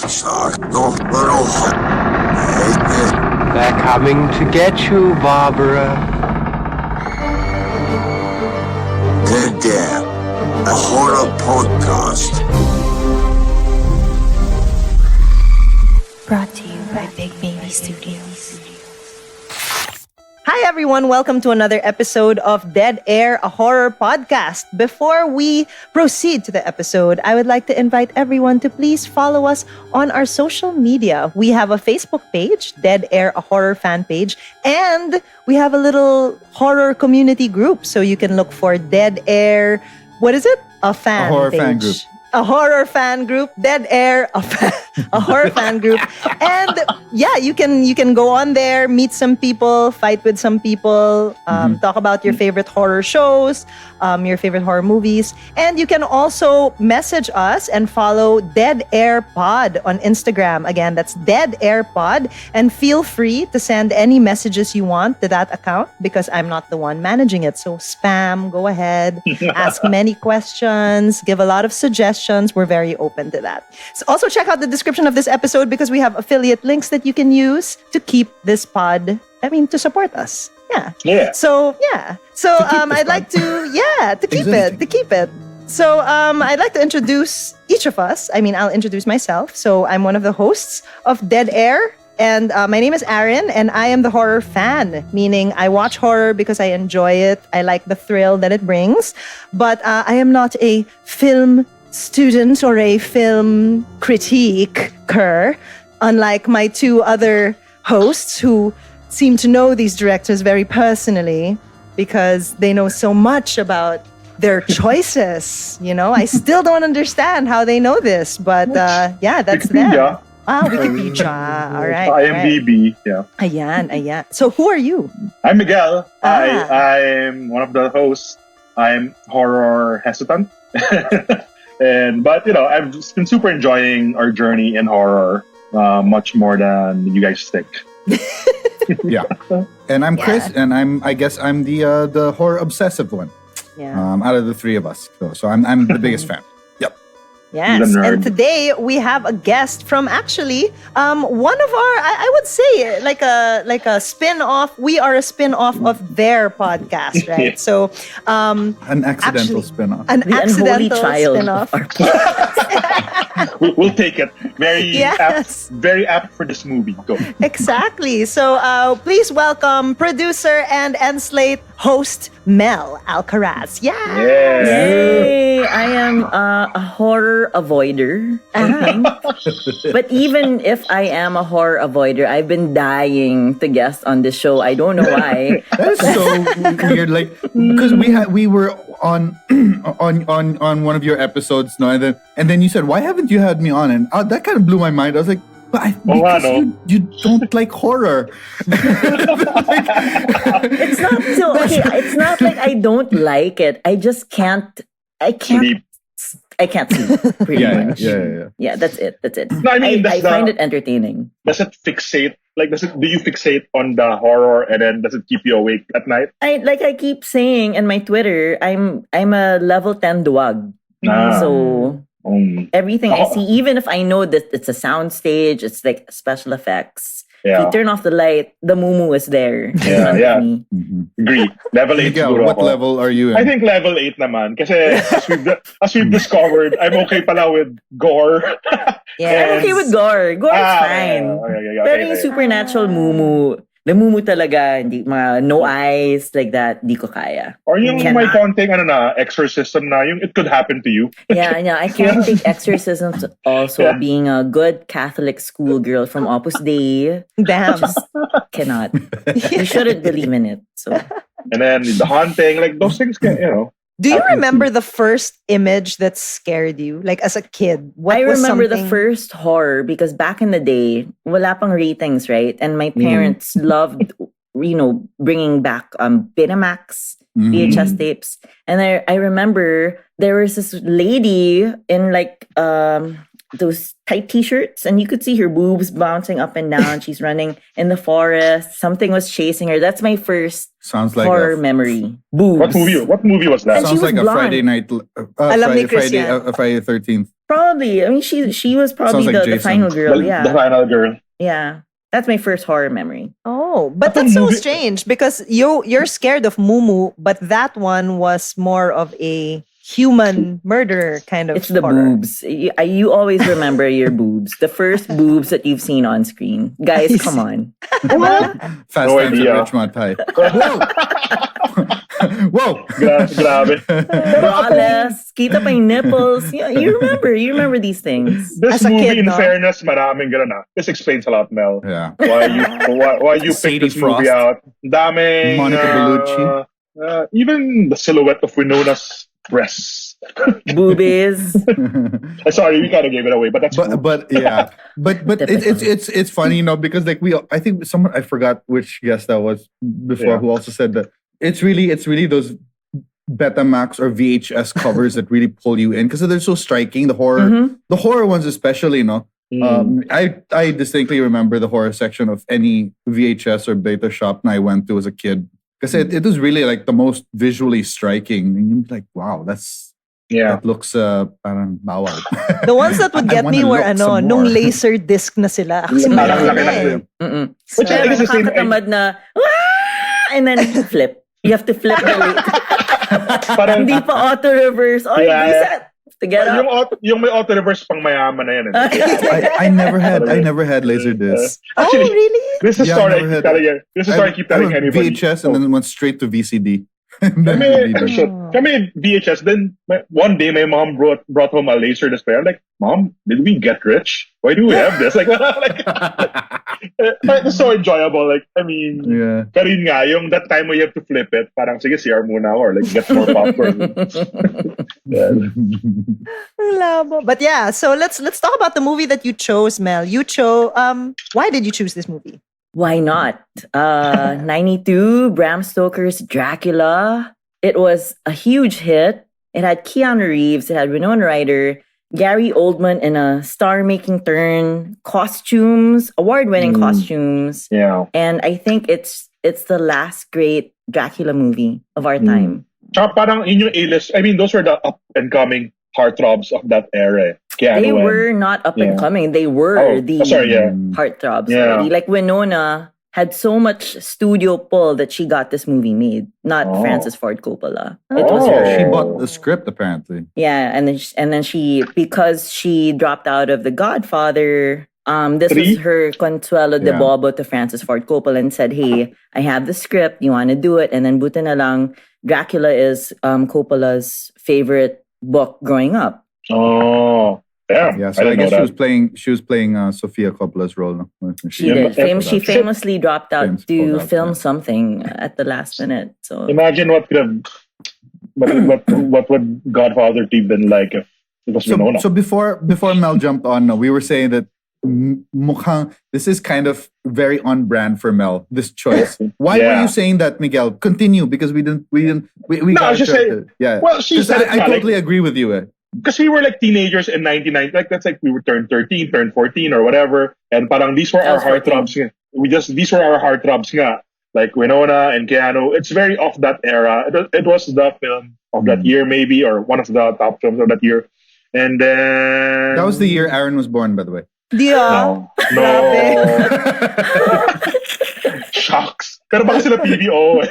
They're coming to get you, Barbara. Dead a horror podcast. Brought to you by Big Baby Studios. Hi everyone, welcome to another episode of Dead Air, a horror podcast. Before we proceed to the episode, I would like to invite everyone to please follow us on our social media. We have a Facebook page, Dead Air, a horror fan page, and we have a little horror community group. So you can look for Dead Air, what is it? A horror page. fan group. A horror fan group, Dead Air, a horror fan group. And yeah, you can go on there, meet some people, fight with some people, talk about your favorite horror shows, your favorite horror movies. And you can also message us and follow Dead Air Pod on Instagram. Again, that's Dead Air Pod. And feel free to send any messages you want to that account because I'm not the one managing it. So spam, go ahead, ask many questions, give a lot of suggestions. We're very open to that. So also check out the description of this episode because we have affiliate links that you can use to keep this pod, to support us. Yeah. So I'd like to keep it. So I'd like to introduce each of us. I'll introduce myself. So I'm one of the hosts of Dead Air. And my name is Aaron, and I am the horror fan, meaning I watch horror because I enjoy it. I like the thrill that it brings. But I am not a film student or a film critiquer, unlike my two other hosts who seem to know these directors very personally because they know so much about their choices. I still don't understand how they know this, but that's them. Wikipedia. All right. IMDb. Yeah. Ayan. So who are you? I'm Miguel. I'm one of the hosts. I'm horror hesitant. But I've just been super enjoying our journey in horror much more than you guys think. Yeah. And I'm Chris, and I guess I'm the horror obsessive one. Yeah. Out of the three of us. So I'm the biggest fan. Yep. Yes, and today we have a guest from actually one of our, I would say, like a spin-off. We are a spin-off of their podcast, right? Yeah. So An accidental spin-off. An The unholy accidental child spin-off. of our podcast. We'll take it. Very apt for this movie. Go. Exactly. So please welcome producer and Endslate host Mel Alcaraz. Yeah. Yes. Yay! I am a horror avoider. But even if I am a horror avoider, I've been dying to guest on this show. I don't know why. That's so weird. Like, because we were on one of your episodes, no, and then you said, "Why haven't you had me on?" And that kind of blew my mind. I was like, because you don't like horror. It's not so okay. It's not like I don't like it. I just can't. I can't see. Pretty much. Yeah. That's it. No, I find it entertaining. Does it fixate? Do you fixate on the horror and then does it keep you awake at night? I keep saying in my Twitter, I'm a level 10 duwag. So everything I see, even if I know that it's a sound stage, it's like special effects. If you turn off the light, the mumu is there. Yeah. Agree. Level 8 Miguel, siguro what ako. level are you in? I think level 8 naman. Kasi as we've discovered, I'm okay pala with gore. I'm okay with gore. Gore is fine. Pero yung supernatural mumu, the mumu talaga, hindi, mga no eyes, like that, di ko kaya. Or yung may konting exorcism na, yung it could happen to you. Yeah, I can't take exorcisms also. Being a good Catholic schoolgirl from Opus Dei. Damn. Just cannot. You shouldn't believe in it. So. And then the haunting, like those things can, Do you remember the first image that scared you, like as a kid? I remember the first horror because back in the day, wala pang ratings, right? And my parents loved, bringing back Betamax, VHS tapes. And I remember there was this lady in like those tight t-shirts, and you could see her boobs bouncing up and down. She's running in the forest. Something was chasing her. That's my first horror memory. Boobs. What movie was that? Sounds like a Friday night. Friday the 13th. Probably. I mean, she was probably like the final girl. The final girl. Yeah. That's my first horror memory. Oh, but that's so strange because you're scared of Mumu, but that one was more of a human murder kind of It's the horror. boobs. You always remember your boobs. The first boobs that you've seen on screen. Guys, come on. Fast Times at Ridgemont High. Whoa! Grabe. Braless, kita pa yung nipples. You remember these things. This As a movie, kid, in no? fairness, maraming ganun na. This explains a lot, Mel. Yeah. Why you picked this movie out. Daming... Monica Bellucci. Even the silhouette of Winona's breasts. Boobies. Sorry, we kind of gave it away, but that's cool. but yeah, but it's funny, because like I think someone, I forgot which guest that was before, who also said that it's really those Betamax or VHS covers that really pull you in because they're so striking. The horror ones especially, I distinctly remember the horror section of any VHS or beta shop I went to as a kid. Because it was really like the most visually striking. And you're like, wow, that looks parang bawal. The ones that would get me were nung laser disc na sila. Kasi malaki eh. Which I think is the same. Nakakatamad na, and then flip. You have to flip the late. Hindi pa auto-reverse. Oh, reset. To get up. Yung may auto-reverse pang mayaman na yan. I never had laser discs. Actually, really? This is story I keep telling anybody. VHS and then went straight to VCD. Kami VHS. Then one day my mom brought home a laser display. I'm like, Mom, did we get rich? Why do we have this? It's so enjoyable. Like, I mean, karin nga, yung that time when you have to flip it, parang sige, CR muna or like get more popcorn. But yeah, so let's talk about the movie that you chose, Mel. You chose. Why did you choose this movie? Why not? 92, Bram Stoker's Dracula. It was a huge hit. It had Keanu Reeves, it had Winona Ryder, Gary Oldman in a star-making turn, costumes, award-winning costumes. Yeah. And I think it's the last great Dracula movie of our time. Parang in yung A-list, I mean, those were the up-and-coming heartthrobs of that era. They were not up and coming. They were heartthrobs already. Like Winona had so much studio pull that she got this movie made, not Francis Ford Coppola. It was her. She bought the script apparently. Yeah, and then she, because she dropped out of The Godfather, this was her consuelo de bobo to Francis Ford Coppola and said, "Hey, I have the script. You want to do it?" And then buti na lang, Dracula is Coppola's favorite book growing up. Oh. Yeah, so I guess she was playing Sofia Coppola's role. No? She did. She famously dropped out to film something at the last minute. So imagine what would Godfather 2 been like if it was Winona. So before Mel jumped on, we were saying that mukhang this is kind of very on brand for Mel, this choice. Why were you saying that, Miguel? Continue, because we no, I was just saying. Yeah. Well, she said I totally agree with you. Because we were like teenagers in 99, like that's like we were turned 13, turned 14 or whatever, and parang these were our heartthrobs. These were our heartthrobs nga. Like Winona and Keanu. It's very of that era. It was the film of that year maybe, or one of the top films of that year. And then that was the year Aaron was born, by the way. No. Shocks. Pero baka sila PBO.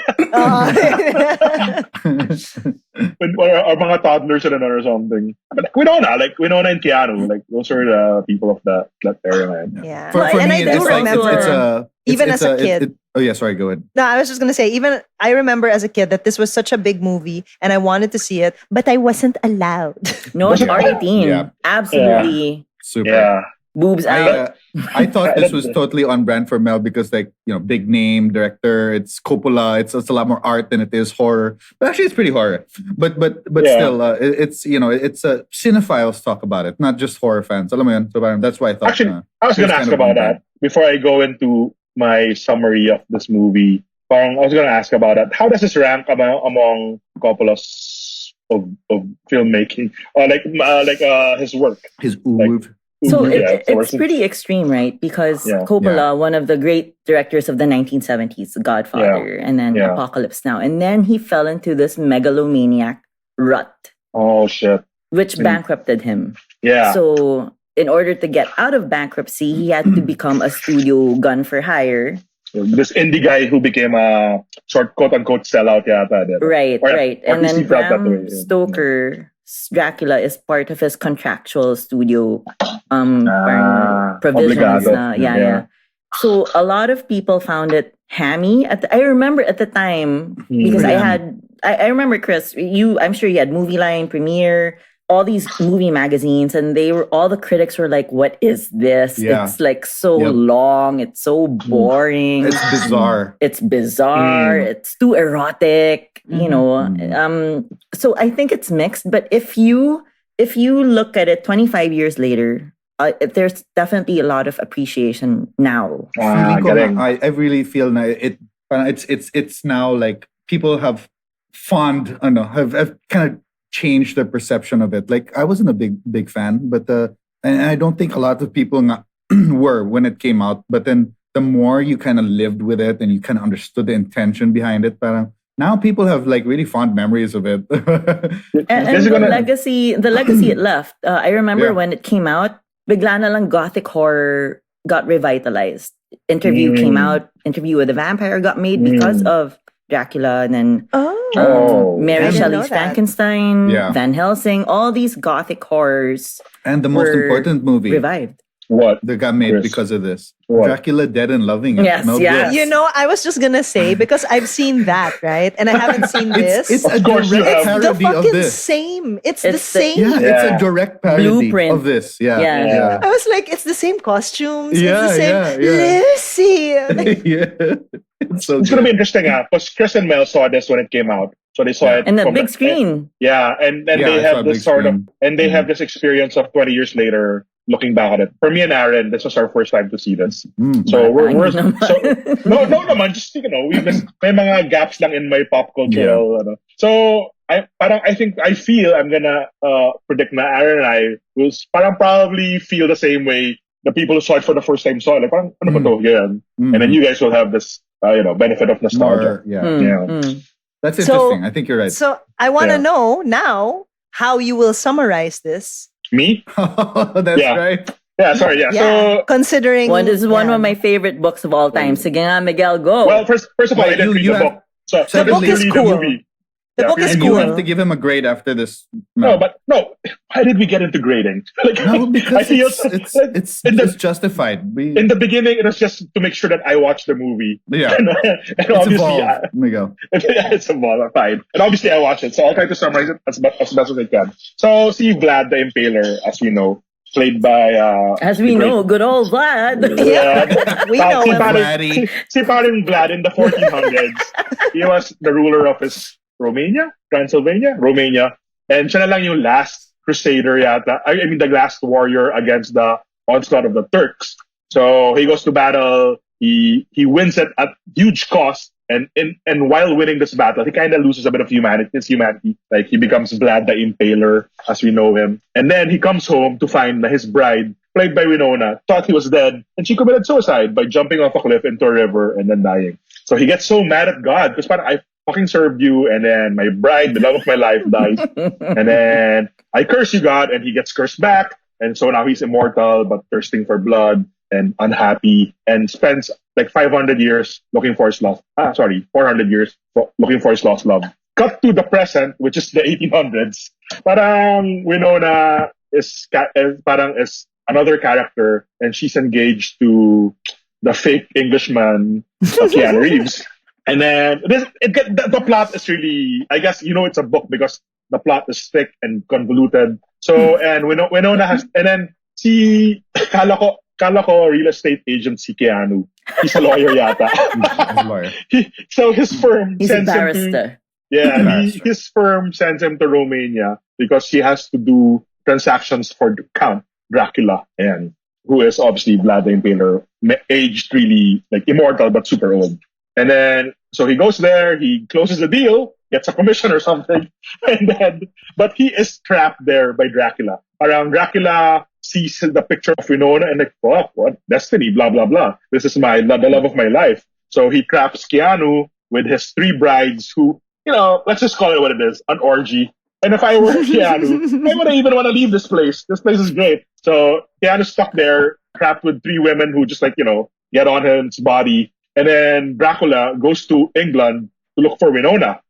Or mga toddlers sila na or something. But like Winona and Keanu, like those are the people of that era. Yeah. For and me, I do remember, even as a kid. Sorry, go ahead. No, I was just going to say, I remember as a kid that this was such a big movie and I wanted to see it, but I wasn't allowed. No, it's R18. Yeah. Absolutely. Super. Yeah. Boobs out. I thought this was totally on brand for Mel because, like, big name director. It's Coppola. It's a lot more art than it is horror. But actually, it's pretty horror. But still, it's cinephiles talk about it, not just horror fans. Alam mo yun? So that's why I thought. Actually, I was going to ask about that before I go into my summary of this movie. I was going to ask about that. How does this rank among Coppola's of filmmaking, or like his work? His oeuvre. So Yeah, it's pretty extreme, right? Because Coppola, one of the great directors of the 1970s, Godfather, and then Apocalypse Now. And then he fell into this megalomaniac rut. Oh, shit. Which bankrupted him. Yeah. So in order to get out of bankruptcy, he had to become a studio gun for hire. This indie guy who became a short quote-unquote sellout yata. Right. And then Bram Stoker, Dracula, is part of his contractual studio provisions. Yeah. So a lot of people found it hammy. I remember at the time, because I remember, Chris, I'm sure you had Movie Line, Premiere, all these movie magazines, and all the critics were like, what is this? Yeah. It's like so long, it's so boring. It's bizarre. It's too erotic, you know. So I think it's mixed, but if you look at it 25 years later, there's definitely a lot of appreciation now. I really feel now it's now like people have have kind of changed the perception of it. Like I wasn't a big fan, but and I don't think a lot of people were when it came out. But then the more you kind of lived with it and you kind of understood the intention behind it, but now people have like really fond memories of it. and the legacy it left. I remember when it came out, bigla na lang gothic horror got revitalized. Interview came out. Interview with the Vampire got made because of Dracula, and then Mary Shelley's Frankenstein, Van Helsing, all these gothic horrors. And the most important movie revived. What? That got made because of this. What? Dracula Dead and Loving It. Yes. You know, I was just gonna say, because I've seen that, right? And I haven't seen this. It's a direct parody of this. Same. It's the same. It's a direct parody blueprint of this. Yeah. I was like, it's the same costumes. Yeah, it's the same Lucy. It's going to be interesting, because Chris and Mel saw this when it came out. So they saw it. And the big screen. And they have this they have this experience of 20 years later looking back at it. For me and Aaron, this was our first time to see this. So we're no naman, just, may mga gaps lang in my pop cultural. So I feel I'm gonna predict na Aaron and I will probably feel the same way the people who saw it for the first time saw it. Like, parang, ano ba to? Yan. And then you guys will have this benefit of nostalgia. That's interesting. I think you're right. So I want to know now how you will summarize this. Me? That's right. Yeah, sorry. Yeah. So considering this is one of my favorite books of all time. Sige nga, Miguel, go. Well, first of all, I didn't read the book. So the book is cool. The movie. The book is and cool. You have to give him a grade after this. No. Why did we get into grading? Because I feel it's justified. In the beginning, it was just to make sure that I watched the movie. Yeah, and obviously, Let me go. It's evolved. Fine. And obviously, I watched it, so I'll try to summarize it as best as I can. So, see Vlad the Impaler, as we know, played by good old Vlad. We know him. Si paring Vlad in the 1400s. He was the ruler of his Transylvania, and siya na lang yung last crusader yata. I mean, the last warrior against the onslaught of the Turks. So he goes to battle. He wins it at huge cost, and while winning this battle, he kind of loses a bit of his humanity. Like, he becomes Vlad the Impaler, as we know him, and then he comes home to find that his bride, played by Winona, thought he was dead, and she committed suicide by jumping off a cliff into a river and then dying. So he gets so mad at God because I fucking served you, and then my bride, the love of my life, dies. And then I curse you, God, and he gets cursed back. And so now he's immortal, but thirsting for blood and unhappy, and spends like 500 years looking for his lost, 400 years looking for his lost love. Cut to the present, which is the 1800s. Parang Winona is another character, and she's engaged to the fake Englishman, Keanu Reeves. And then the plot is really, I guess, it's a book because the plot is thick and convoluted. So, and Winona has, and then kala ko real estate agent si Keanu. He's a lawyer yata. He's a lawyer. So his firm He's sends a barrister. His firm sends him to Romania because he has to do transactions for Count Dracula, and who is obviously Vlad the Impaler, aged really like immortal but super old. And then, so he goes there, he closes the deal, gets a commission or something, but he is trapped there by Dracula. Around Dracula sees the picture of Winona and like, fuck, what? Destiny, blah, blah, blah. This is the love of my life. So he traps Keanu with his 3 brides who, let's just call it what it is, an orgy. And if I were Keanu, I wouldn't even want to leave this place. This place is great. So Keanu's stuck there, trapped with 3 women who just get on his body. And then Dracula goes to England to look for Winona.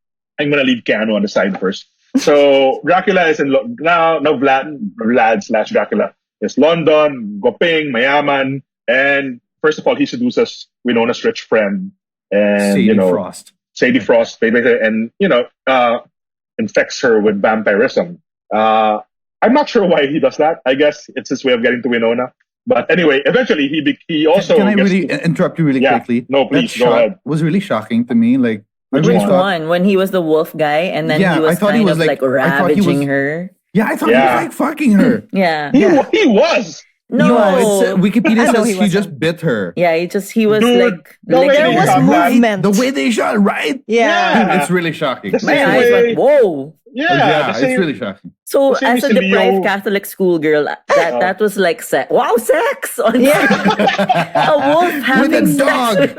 I'm going to leave Keanu on the side first. So Dracula is in now Vlad/Dracula is London, Goping, Mayaman, and first of all he seduces Winona's rich friend and Sadie Frost, and infects her with vampirism. I'm not sure why he does that. I guess it's his way of getting to Winona. But anyway, eventually he also. Can I really interrupt you really quickly? No, please go ahead. Was really shocking to me. Like. Which one? When he was the wolf guy and then he was kind of like ravaging her. Yeah, I thought he was like fucking her. Yeah. He was. No. Wikipedia says he just bit her. Yeah, he was like... there was movement. The way they shot, right? Yeah. It's really shocking. My eyes went, whoa. Yeah, it's really shocking. So as a deprived Catholic schoolgirl, that was like sex. Wow, sex! A wolf having with a dog.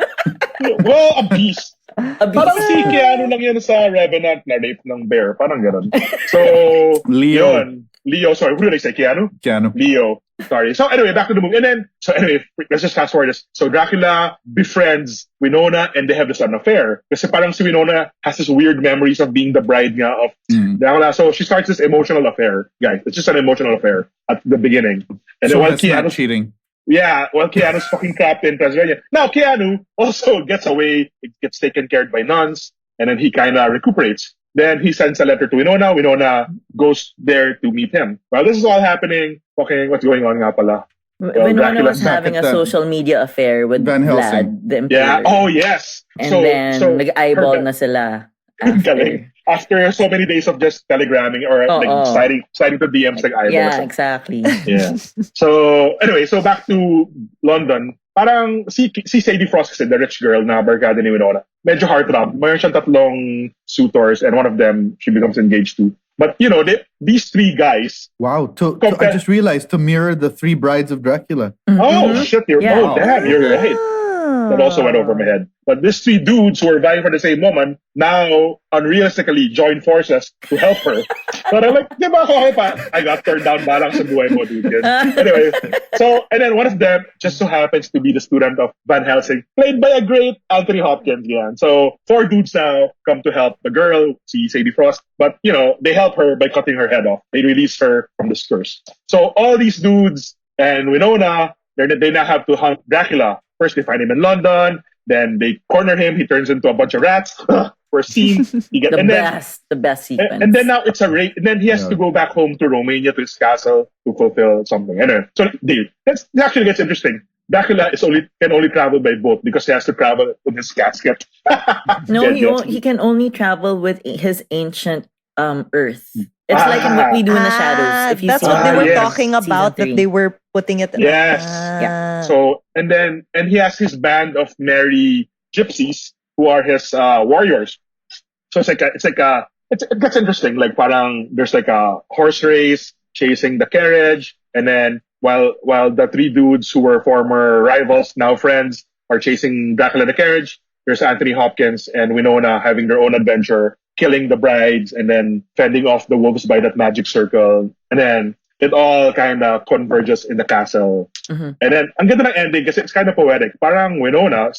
Well, a beast. Parang si Keanu lang yun sa Revenant na rape ng bear. Parang ganun. So, Leo, sorry, who did I say? Keanu? Leo. Sorry. So anyway, back to the movie. And then, let's just fast forward this. So Dracula befriends Winona and they have this affair. Kasi parang si Winona has this weird memories of being the bride nga of Dracula. So she starts this emotional affair. Guys, it's just an emotional affair at the beginning. And so then that's not cheating. Yeah, well, Keanu's fucking trapped in Transylvania. Now, Keanu also gets away, gets taken care of by nuns, and then he kind of recuperates. Then he sends a letter to Winona. Winona goes there to meet him. While this is all happening, okay, what's going on nga pala? Winona was having a social media affair with Van Helsing. Vlad, the Emperor. Yeah, oh yes. And then nag-eyeball na sila. After so many days of just telegramming or sliding to DMs like eyeball. Yeah, exactly. Yeah. So anyway, so back to London. Parang si Sadie Frost kasi, the rich girl na barkada ni Winona, medyo heartthrob. Mayroon siyang 3 suitors and one of them she becomes engaged to. But these 3 guys. Wow! I just realized to mirror the 3 brides of Dracula. Mm-hmm. Oh shit! You're right. That also went over my head. But these 3 dudes who are vying for the same woman now unrealistically join forces to help her. But I'm like, di ba ako pa? I got turned down balang sa buhay mo, dude. Anyway, and then one of them just so happens to be the student of Van Helsing, played by a great Anthony Hopkins. Yeah. So 4 dudes now come to help the girl, see Sadie Frost. But, they help her by cutting her head off. They release her from this curse. So all these dudes and Winona, they now have to hunt Dracula. First, they find him in London. Then they corner him. He turns into a bunch of rats. For a scene. The best sequence. And then now it's a rape. And then he has to go back home to Romania to his castle to fulfill something. Anyway, so that actually gets interesting. Dracula can only travel by boat because he has to travel with his casket. No, he can only travel with his ancient Earth. It's like in What We Do in the Shadows. If you that's see what they were yes. talking about, that they were putting it in. Yes. Yeah. So and he has his band of merry gypsies who are his warriors. So it gets interesting. Like parang there's like a horse race chasing the carriage, and then while the 3 dudes who were former rivals, now friends, are chasing Dracula in the carriage, there's Anthony Hopkins and Winona having their own adventure, killing the brides and then fending off the wolves by that magic circle. And then it all kind of converges in the castle. Mm-hmm. And then, ang ganda ng ending kasi it's kind of poetic. Parang Winona,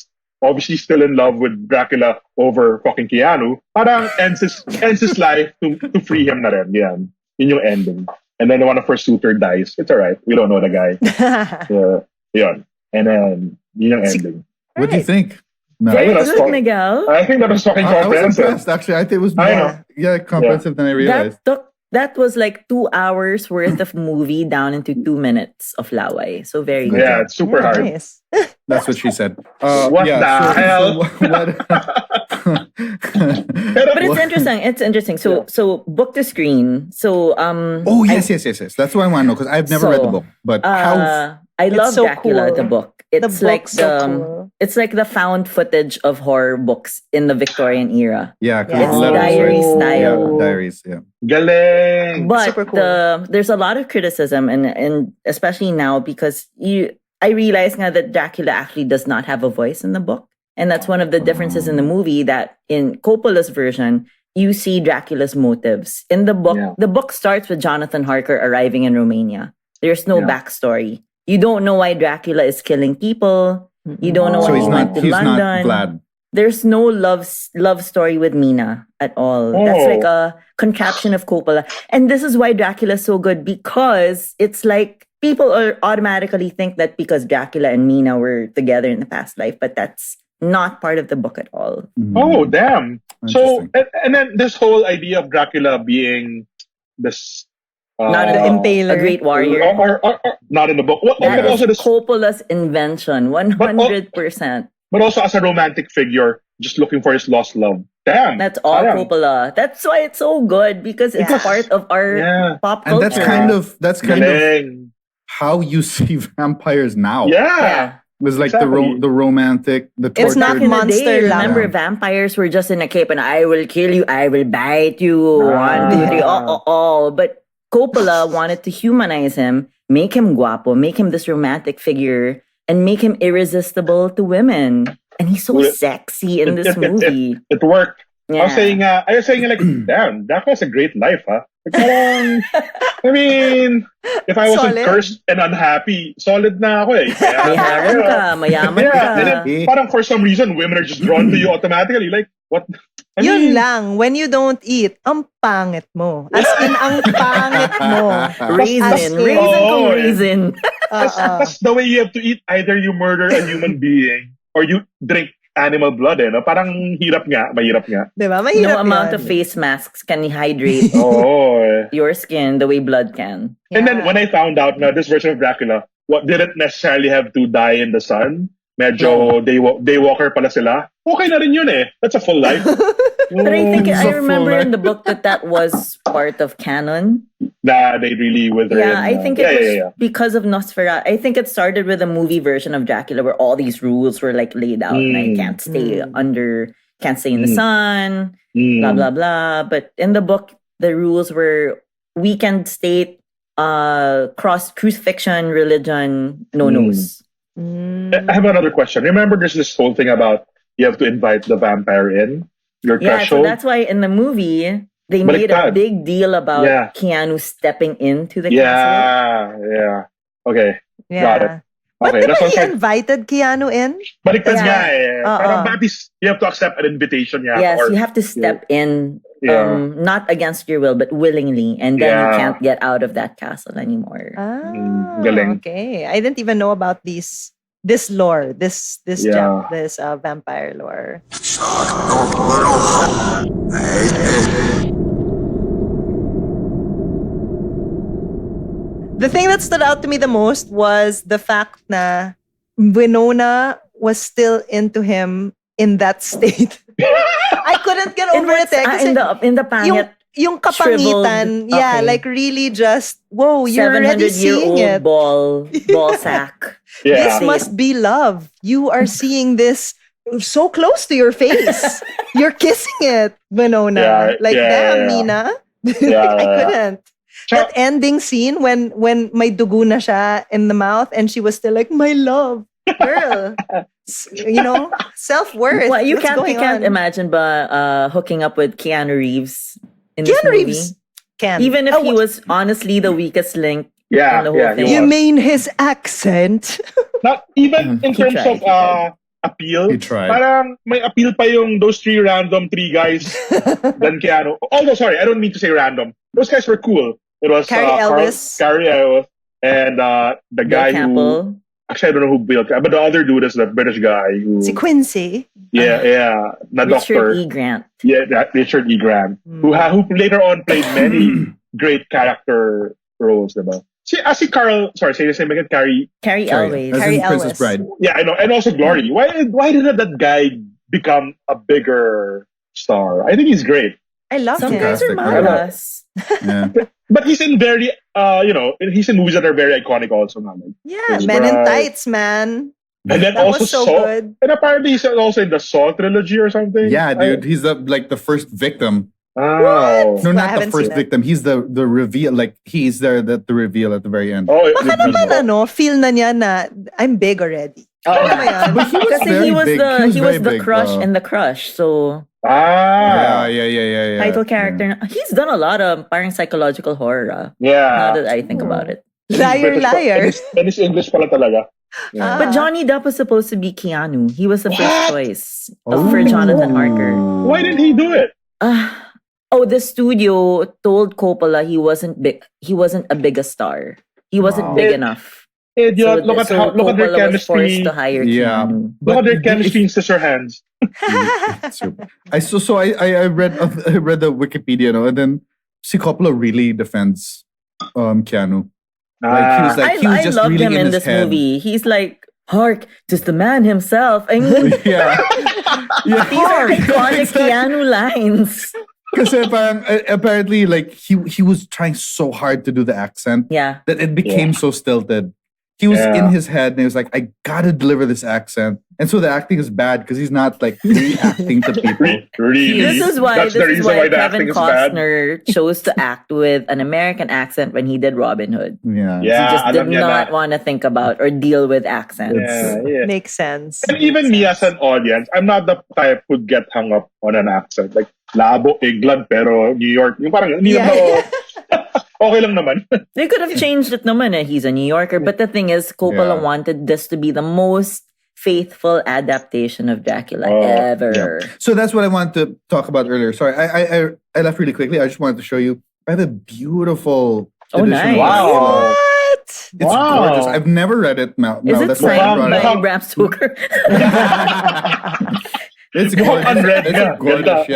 obviously still in love with Dracula over fucking Keanu, parang ends his life to free him na rin. Yan. Yun yung ending. And then one of her suitor dies. It's alright. We don't know the guy. Yun. And then, yun yung ending. What do you think? No. Very good, Miguel. I think that was fucking comprehensive. I was impressed, actually. I think it was more comprehensive than I realized. That was like 2 hours worth of movie down into 2 minutes of laway. So very good. Yeah, it's super hard. Nice. That's what she said. What the hell? But it's interesting. It's interesting. So book to screen. So Oh yes. That's what I want to know because I've never read the book. But how? I love so Dracula, cool. the book. It's The like book's so cool. it's like the found footage of horror books in the Victorian era. Yeah, because Yeah. it's letters, Diary right? style. Yeah, diaries. Yeah. Galing. But Super cool. there's a lot of criticism, and especially now because I realize now that Dracula actually does not have a voice in the book, and that's one of the differences in the movie. That in Coppola's version, you see Dracula's motives. In the book, the book starts with Jonathan Harker arriving in Romania. There's no backstory. You don't know why Dracula is killing people. You don't know So why he's he went to he's London. not Vlad. There's no love story with Mina at all. That's like a contraption of Coppola. And this is why Dracula is so good, because it's like people automatically think that because Dracula and Mina were together in the past life, but that's not part of the book at all. Oh, damn. So, Interesting. and then this whole idea of Dracula being this... Not The in impaler. a great warrior. Or not in the book. Well, That but also is this, Coppola's invention, 100%. but also as a romantic figure, just looking for his lost love. Damn. That's all Sayang. Coppola. That's why it's so good, because it's Yeah. part of our pop culture. And that's kind of Galing. how you see vampires now. Yeah. It was like Exactly. the romantic, the tortured. It's not Back in the Monster day, Lab. remember, vampires were just in a cape and I will kill you, I will bite you, 1, 2, 3, oh. But Coppola wanted to humanize him, make him guapo, make him this romantic figure, and make him irresistible to women. And he's so Well, sexy in this movie. It worked. Yeah. I was saying like, damn, that was a great life, huh? Like, parang, I mean, if I wasn't Solid. cursed and unhappy, solid na ako eh. Kaya, May harem ka, mayaman Yeah, ka. and then, parang for some reason, women are just drawn to you automatically. Like, what? I Yun mean, lang, when you don't eat, ang pangit mo. As in, ang pangit mo. Reason Oh, kung reason. that's the way you have to eat. Either you murder a human being or you drink animal blood. No? Parang mahirap nga. Diba? No Mahirap amount yan. of face masks can hydrate Oh. your skin the way blood can. And then when I found out na this version of Dracula, what didn't necessarily have to die in the sun. Medyo daywalker pala sila. Okay na rin yun eh. That's a full life. But I think It's I a remember full- in the book that was part of canon. Nah, they really wither. Yeah, I think it was yeah. because of Nosferatu. I think it started with a movie version of Dracula where all these rules were like laid out. Like can't stay can't stay in the sun, blah blah blah. But in the book, the rules were weekend state, cross crucifixion, religion, no-nos. I have another question. Remember, there's this whole thing about you have to invite the vampire in your Yeah, so threshold. that's why in the movie they made a Baliktad. big deal about Yeah. Keanu stepping into the castle. Yeah. Okay, Yeah. got it. But Okay, diba that's he also invited Keanu in? baliktad Yeah. nga eh. Parang Oo. batis, you have to accept an invitation. Yeah, Yes, or, you have to step in, Yeah. not against your will, but willingly, and then you Yeah. can't get out of that castle anymore. galing. Okay. I didn't even know about this lore, this Yeah. vampire lore. The thing that stood out to me the most was the fact na Winona was still into him in that state. I couldn't get over it. Kasi in the pangit, yung kapangitan, shriveled, yeah, okay. like really just, whoa, you're already seeing 700-year-old it. ball sack. Yeah. This must be love. You are seeing this so close to your face. You're kissing it, Winona. Yeah, like, yeah, damn, yeah. Mina. Yeah, I yeah. couldn't. That ending scene when may dugo na siya in the mouth and she was still like, my love, girl. Self-worth. Well, you What's can't going on? imagine hooking up with Keanu Reeves in this Keanu movie. Reeves can. Even if Oh, he was honestly the weakest link Yeah, in the whole yeah, thing. he You was. mean his accent? Not even in He terms tried, of he tried. appeal. He tried. Parang may appeal pa yung those three guys than Keanu. Although, sorry, I don't mean to say random. Those guys were cool. It was Cary Elwes. Cary Elwes, and the guy Bill who... Campbell. Actually, I don't know who built it, but the other dude is that British guy who... Si Quincy. Yeah, the Richard doctor. E. Grant. Yeah, Richard E. Grant, who later on played many great character roles, diba? Si Carl, sorry, say the same again, Carrie. Carrie Sorry, Elways. as Harry in Princess Elwes. Bride. Yeah, I know, and also Glory. Why didn't that guy become a bigger star. I think he's great. I love Some him. guys are Fantastic. malas. Yeah. But he's in very, he's in movies that are very iconic also. Like Yeah, Chris Men in Pratt. Tights, man. And then That also was so Saw. good. And apparently he's also in the Saw trilogy or something. Yeah, dude. He's the first victim. Oh. No, I not the haven't first seen that. victim. He's the reveal. Like he's there at the reveal at the very end. Oh, Baka naman, feel na niya na I'm big already. Ano ba yan? But he was Kasi very he was big. the he was very the big, crush though. in the crush. So Yeah. title character. He's done a lot of parang psychological horror. Now that I think about it. Liar. And his English pala talaga. Yeah. But Johnny Depp was supposed to be Keanu. He was the first choice for Jonathan Harker. Why did he do it? The studio told Coppola he wasn't big. He wasn't a big star. He wasn't big enough. Idiot. Look at their Coppola was forced chemistry. to hire Yeah. Keanu. Look at their chemistry in Sister Hands. I read the Wikipedia, and then si Coppola really defends Keanu. Like he was like he was I just loved reeling him in his this head. movie. He's like, hark, tis the man himself. I mean, Yeah. these are iconic Keanu lines. Kasi apparently like he was trying so hard to do the accent Yeah. that it became so stilted. He was in his head and he was like, I gotta deliver this accent. And so the acting is bad because he's not like reacting to people. Really? This is why That's the reason why the Kevin acting is bad. Costner chose to act with an American accent when he did Robin Hood. Yeah. He just did alam niya not na. want to think about or deal with accents. Yeah. Makes sense. And even me as an audience, I'm not the type who'd get hung up on an accent. Like, Labo, England, pero New York. Yung parang, hindi naman okay lang naman. They could have changed it naman he's a New Yorker. But the thing is, Coppola wanted this to be the most faithful adaptation of Dracula ever. Yeah. So that's what I wanted to talk about earlier. Sorry, I left really quickly. I just wanted to show you. I have a beautiful edition. Nice. Of Wow. What? It's gorgeous. I've never read it. Mel, Is it that's why I signed brought it by up. Bram Stoker? It's gorgeous. Unread, It's gorgeous.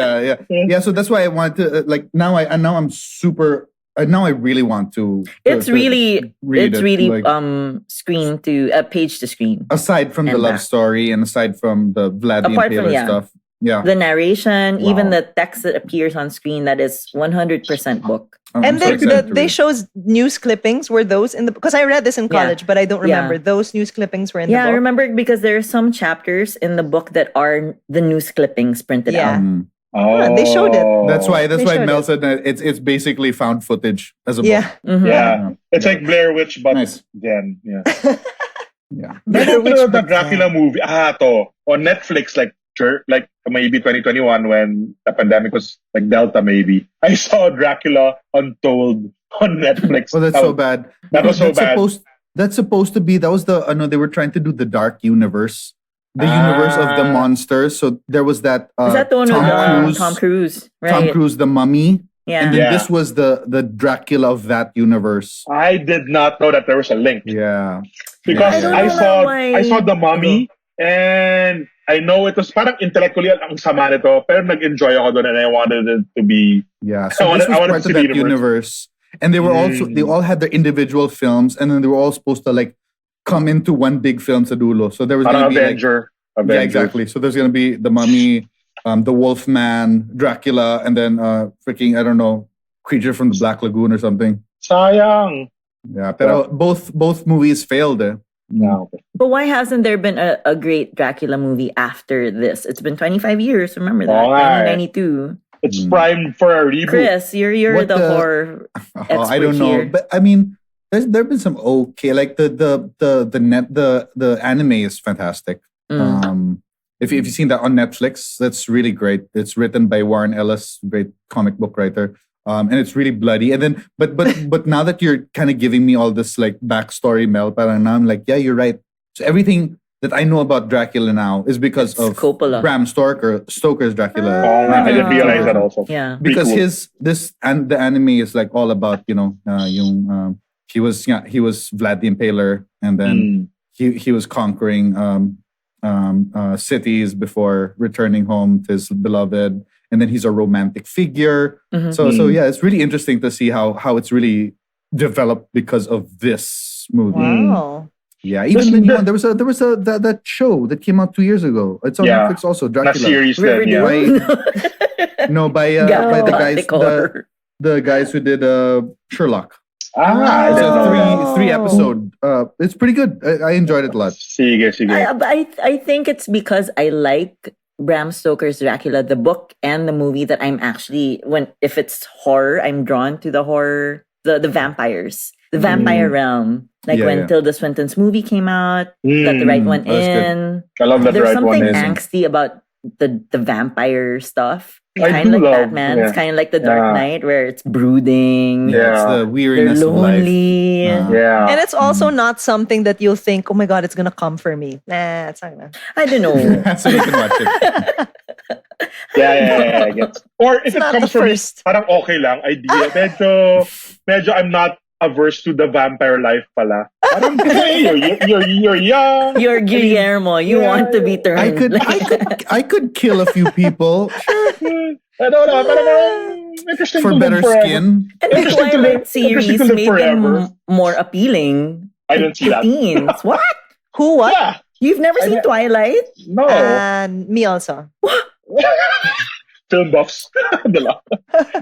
Yeah. So that's why I wanted to now I'm super. Now I really want to. It's really read it, like, screen to page to screen. aside from the and love back. story and aside from the Vlad the Apart from, Impaler stuff. Yeah. The narration, even Wow. the text that appears on screen, that is 100% book. I'm And so then excited to they read. shows news clippings. Were those in the because I read this in college, but I don't remember those news clippings were in the I book. remember because there are some chapters in the book that are the news clippings printed Yeah. out. Oh. They showed it. That's why They showed Mel it. said that it's basically found footage as a Yeah. book. Mhm. Yeah. It's like Blair Witch, but Nice. again, yeah. Yeah. Blair Witch, the but Dracula movie. On Netflix, like maybe 2021 when the pandemic was like Delta, maybe. I saw Dracula Untold on Netflix. Oh, that's so bad. That was so bad. That's supposed to be. That was the. No, they were trying to do the dark universe, the universe of the monsters. So there was that. Is that the one with Tom Cruise? Right. Tom Cruise, the Mummy. Yeah. And then Yeah. this was the Dracula of that universe. I did not know that there was a link Yeah. because I don't I know saw why- I saw the Mummy and I know it was parang intellectually ang sama nito, pero nag-enjoy ako doon and I wanted it to be. Yeah. So I this was wanted part to of see that the universe. And they were they all had their individual films, and then they were all supposed to like come into one big film sa dulo. So there was Parang going to be like, Avenger. yeah, exactly. So there's going to be the Mummy, the Wolfman, Dracula, and then freaking I don't know, Creature from the Black Lagoon or something. Sayang. Yeah, pero both movies failed. Yeah, okay. But why hasn't there been a great Dracula movie after this? It's been 25 years. Remember that? Oo nga eh. 1992. It's primed for a reboot. Chris, you're What the the- horror expert I don't know, here. but I mean, there've been some okay, like the anime is fantastic. If you've seen that on Netflix, that's really great. It's written by Warren Ellis, great comic book writer. And it's really bloody. And then, but now that you're kind of giving me all this like backstory, Mel, parang now I'm like, yeah, you're right. So everything that I know about Dracula now is because of Coppola. Bram Stoker's Dracula. Oh, I didn't realize that also. Yeah. Because Prequel. the anime is like all about he was Vlad the Impaler, and then he was conquering cities before returning home to his beloved, and then he's a romantic figure. So yeah, it's really interesting to see how it's really developed because of this movie. Wow. Yeah, even the new one. There was that show that came out 2 years ago. It's on Netflix also. Dracula. That series then, by the guys who did Sherlock. It's a three episode. It's pretty good. I enjoyed it a lot. Sige. I think it's because I like Bram Stoker's Dracula, the book and the movie, that I'm actually, if it's horror, I'm drawn to the horror, the vampires, the vampire realm. Like when Tilda Swinton's movie came out, got the right one in. I love that. There's something angsty about the vampire stuff. Kind of like Batman. Yeah. It's kind of like the Dark Knight, where it's brooding. Yeah, it's the weariness they're lonely. of life. And it's also not something that you'll think, oh my God, it's gonna come for me. Nah, it's not gonna. I don't know. So you can watch it. Yeah, I guess. Or if it comes from me, parang okay lang. Idea. Medyo I'm not averse to the vampire life pala. Parang, hey, you're young. You're Guillermo. You want to be turned. I could kill a few people. I don't know. Parang interesting for to better live skin. And the Twilight series made them more appealing. I didn't see that. Teens. What? Who? What? Yeah. You've never seen Twilight? No. Me also. Film buffs.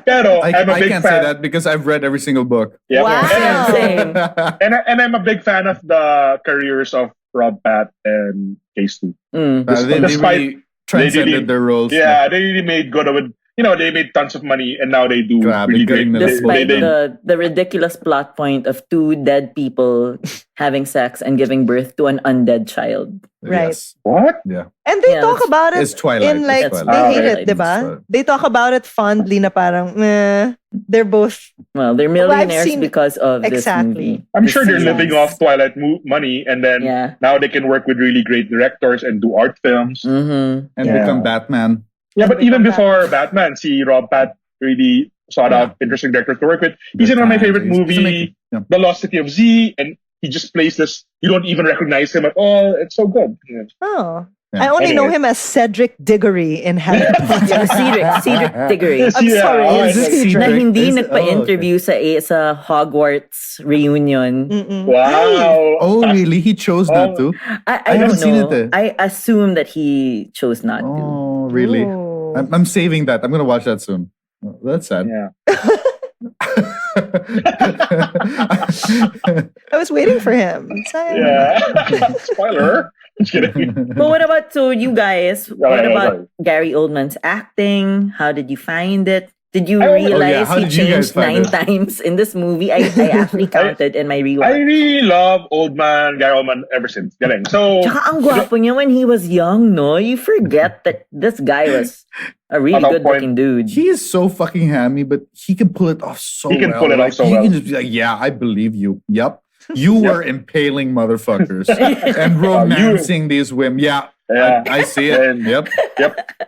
Pero I I'm a big can't fan. say that because I've read every single book. Yeah, wow. Same. And I'm a big fan of the careers of Rob Pat and Case 2. They really transcended their roles. Yeah, they really made good of it. They made tons of money and now they do really great. Despite the ridiculous plot point of two dead people having sex and giving birth to an undead child. Right. Yes. What? Yeah. And they talk about it it's Twilight. in like, it's they hate Twilight. it, diba? They talk about it fondly na parang, they're both... Well, they're millionaires because of this movie. I'm sure they're living off Twilight money and then now they can work with really great directors and do art films. And become Batman. Yeah, but even before Batman, see Rob Pat really sought out interesting directors to work with. He's in one of my favorite movie, The Lost City of Z, and he just plays this. You don't even recognize him at all. It's so good. Yeah. Oh. Yeah. I only know him as Cedric Diggory in Harry Potter. Cedric Diggory. I'm sorry. Na hindi nagpa-interview sa Hogwarts reunion. Wow. Oh, really? He chose not to? I haven't seen it. I assume that he chose not to. Oh, really? I'm saving that. I'm going to watch that soon. Oh, that's sad. Yeah. I was waiting for him. Yeah. Spoiler. Just kidding. But what about you guys? What about Gary Oldman's acting? How did you find it? Did you realize he changed 9 times in this movie? I actually counted in my rewatch. I really love Gary Oldman ever since. Galing. So, tsaka ang gwapo niya when he was young, no? You forget that this guy was a really good-looking dude. He is so fucking hammy, but he can pull it off so well. He can just be like, yeah, I believe you. Yep. You were impaling motherfuckers and romancing these women. Yeah. I see it. And, yep.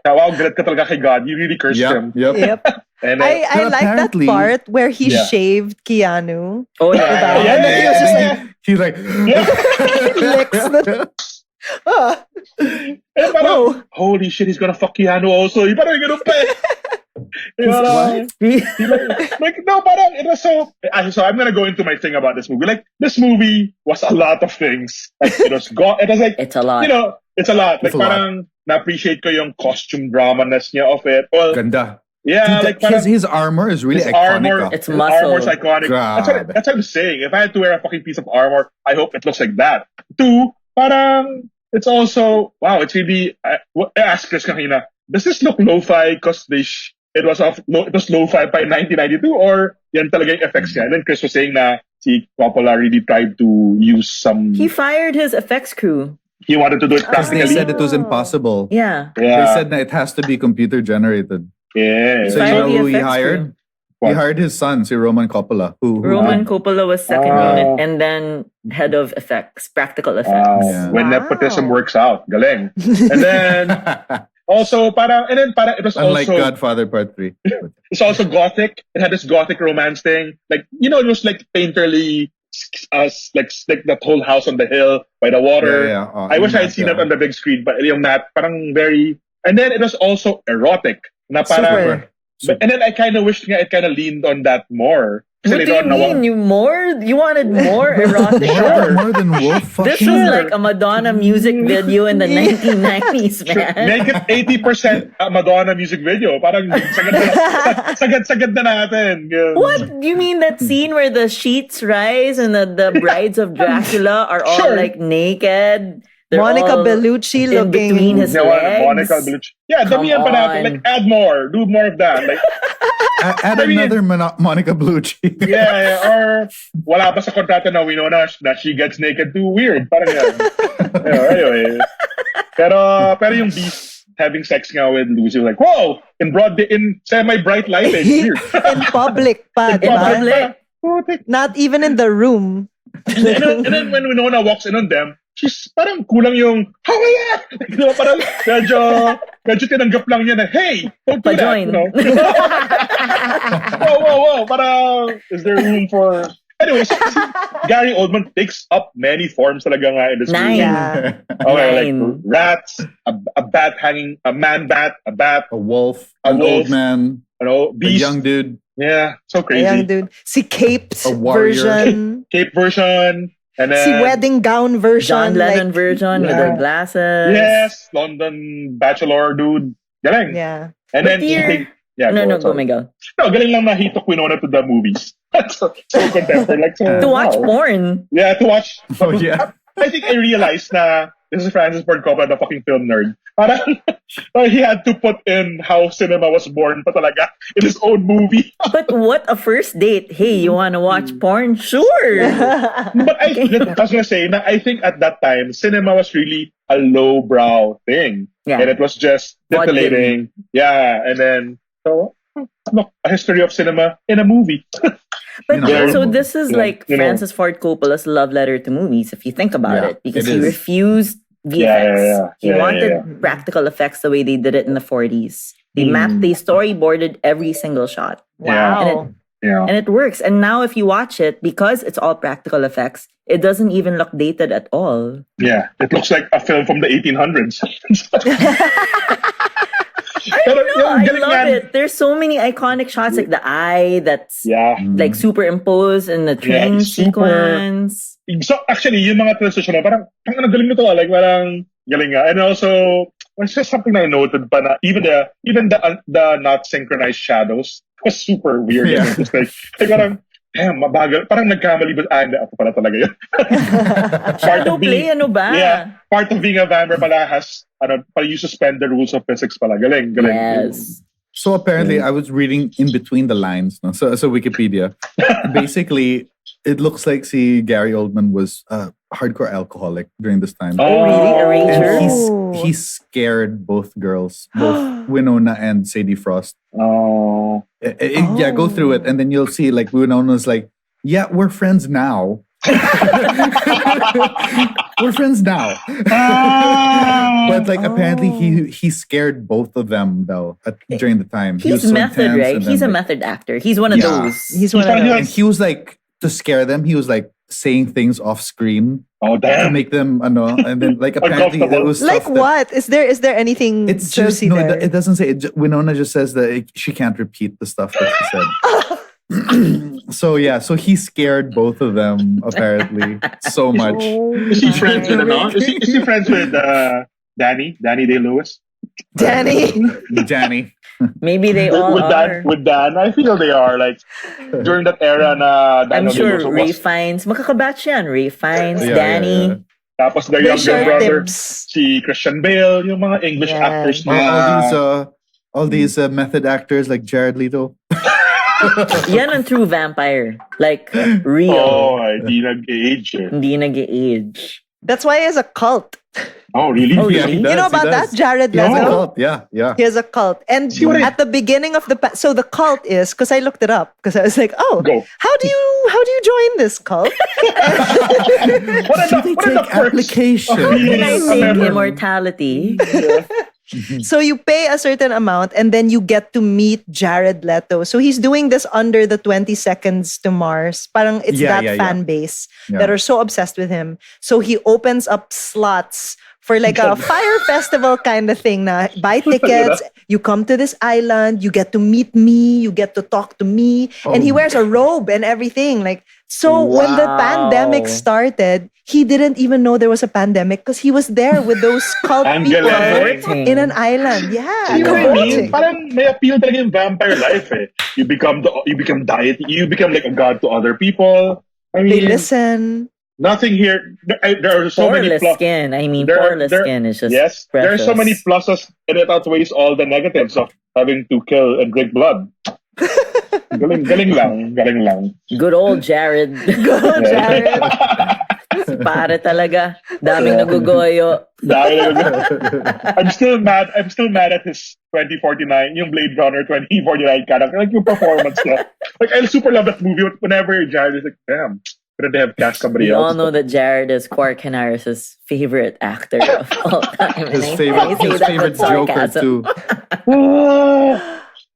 Wow, galit ka talaga kay God. You really cursed him. Yep. And I like that part where he shaved Keanu. Oh, yeah. He was just like... He's like... He licks the... Parang, holy shit, he's gonna fuck Keanu also. He parang ganun pa eh. No, parang it was so I'm gonna go into my thing about this movie. Like, this movie was a lot of things. Like, it was like it's a lot. It's a lot. Like, parang na-appreciate ko yung costume drama-ness niya of it. Well, ganda. Yeah, dude, like his armor is really iconic. It's muscle. Armor's iconic. That's what I'm saying. If I had to wear a fucking piece of armor, I hope it looks like that. 2, parang it's also it's really. I asked Chris kanina, does this look lo-fi because it was lo-fi by 1992 or yan talaga yung effects niya? And then Chris was saying na si Coppola really tried to use some. He fired his effects crew. He wanted to do it practically. They said it was impossible. Yeah. They said that it has to be computer generated. Yeah. So you know who he hired? He hired his son, si Roman Coppola. Roman Coppola was second unit and then head of effects, practical effects. When nepotism works out, galing. And then also it was unlike also Godfather Part 3. It's also gothic. It had this gothic romance thing. Like, it was like painterly, like that whole house on the hill by the water. I wish I had seen it on the big screen, but yung that parang very. And then it was also erotic. Na parang, Super. And then I kind of wished it kind of leaned on that more. What do you mean? You wanted more erotic? More than wolf fucking? This was like a Madonna music video in the 1990s, man. Make it 80% a Madonna music video. Parang sagad na natin. Yeah. What? You mean that scene where the sheets rise and the brides of Dracula are all like naked? They're Monica Bellucci in looking between his legs. Monica Bellucci. Yeah, damihan pa natin. Like, add more. Do more of that. Like, add another Monica Bellucci. yeah, or wala pa sa kontrata na we know na she gets naked too. Weird. Parang yan. Anyway. Pero yung Beast having sex nga with Lucy was like, whoa! In semi-bright lighting. Weird. in public pa, In diba? public. Not even in the room. And then when Winona walks in on them, she's parang kulang yung, hawaya! Diba, parang medyo tinanggap lang niya na, hey, don't do that. You know? whoa. Parang, is there room for... Anyway, so Gary Oldman takes up many forms talaga nga in this movie. Yeah. Okay, like rats, a bat hanging, a man bat, a bat, A wolf, A an wolf. old man, a a beast. young dude. Yeah, so crazy. Ayan, dude. Si Cape's A warrior. version. Cape version. And then, Si wedding gown version. John Lennon like, version with Yeah. the glasses. yes, London Bachelor dude. Galing. Yeah. And But then dear- yeah, Go Miguel. No, galing lang na he took Winona to the movies. so contemporary. Like, so, To watch wow. porn. Yeah, to watch. Oh, yeah. I think I realized na this is Francis Ford Coppola, the fucking film nerd. Parang he had to put in how cinema was born pa talaga in his own movie. But what a first date. Hey, you want to watch porn? Sure. But I was gonna say, na I think at that time, cinema was really a lowbrow thing. Yeah. And it was just titillating. Yeah, and then, so, look, a history of cinema in a movie. But You know, so this is yeah, like you know. Francis Ford Coppola's love letter to movies, if you think about Yeah, it, because it he is. refused VFX. Yeah. He Yeah, wanted yeah. practical effects the way they did it in the 40s. They storyboarded every single shot. Wow. Yeah. And it works. And now if you watch it, because it's all practical effects, it doesn't even look dated at all. Yeah. It looks like a film from the 1800s. Pero No, I galing love yan. it. There's so many iconic shots, like the eye that's Yeah. like superimposed in the train super- sequence. So actually, yung mga transition na parang galing nito, like parang galing nga. And also, it's just something I noted pa na even the not synchronized shadows was super weird. Yeah. It was like parang, damn, mabagal. Parang nagkamali ba? Hindi, ako pala talaga yun. Shadow play, ano ba? Yeah. Part of being a vampire pala has, you suspend the rules of physics pala. Galing. Yes. So apparently, I was reading in between the lines. No? So Wikipedia. Basically, it looks like Gary Oldman was a hardcore alcoholic during this time. Oh, really? A rager? And he scared both girls, both Winona and Sadie Frost. Oh. Yeah, go through it, and then you'll see like Winona's like, yeah, we're friends now. We're friends now. But like apparently he scared both of them though during the time. He was He's so method, intense, right? and He's a then, method actor. He's one of Yeah. those. He's one of funny, those. and he was like to scare them. He was like saying things off screen Oh, to damn. make them and then like apparently it was Like stuff that- what? Is there anything It's just juicy no. there? It doesn't say. Winona just says that she can't repeat the stuff that she said. So yeah, so he scared both of them apparently so much. Is he friends with Is he friends with Danny Day-Lewis? Danny. Danny. Maybe they all are. With Dan, I feel they are like during that era na I'm Daniel sure Day-Lewis Ray was. Fiennes. Makakabatch yan. Ray Fiennes, Yeah, Danny. yeah. Tapos their They younger share brother, tips. si Christian Bale, yung mga English Yeah. actors All na. these method actors like Jared Leto. Yan ang true vampire. Like, real. Oh, hindi nag-age. Eh. Hindi nag-age. That's why he has a cult. Oh, really? Oh, Yeah, really? he does, You know he about does. that, Jared He has a Leto? cult. Yeah. He has a cult. And See what I- at the beginning of so the cult is, because I looked it up, because I was like, oh, Go. how do you join this cult? What are They the take perks application. of being Can I a take member? immortality? So you pay a certain amount and then you get to meet Jared Leto. So he's doing this under the 20 Seconds to Mars. Parang it's Yeah, that yeah, fan yeah. base Yeah. that are so obsessed with him. So he opens up slots for like a fire festival kind of thing. Na buy tickets, you come to this island, you get to meet me, you get to talk to me, and he wears a robe and everything. Like so, when the pandemic started, he didn't even know there was a pandemic because he was there with those cult people in an island. Yeah, you know what I mean? Parang may appeal talaga yung vampire life. Eh. You become deity. You become like a god to other people. I mean, they listen. Nothing here. There are so many poreless skin. I mean, poreless skin is just there are precious. so many pluses, and it outweighs all the negatives of having to kill and drink blood. Galing lang. Good old Jared. Good old Jared. Pare talaga. Daming nagugoyo. I'm still mad at his 2049, yung Blade Runner 2049 character. Like yung performance niya. Like I super love that movie. Whenever Jared is like, damn, couldn't they have cast somebody We else? all know that Jared is Quark Canaris' favorite actor of all time. His favorite Joker too.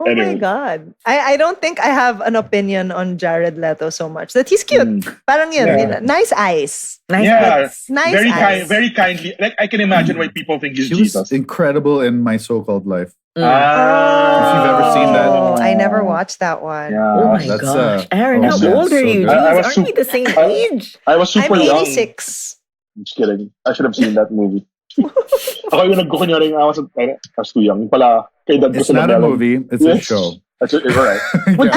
Oh my God. I don't think I have an opinion on Jared Leto so much. That he's cute. Parang yun. Nice eyes. Nice eyes. Nice very eyes. very kindly. Like I can imagine why people think he's He Jesus. was incredible in My So-Called Life. Oh, If you've ever seen that. I never watched that one. Yeah. Oh my That's, gosh. Aaron, how yeah, old are so you? good. Jeez, I was aren't we the same age? I was super I'm young. 86. I'm just kidding. I should have seen that movie. Ako yung nagkukunyaring I was too young. Pala, kay dad ko It's sila not a meron. movie, it's a show. That's it, right. With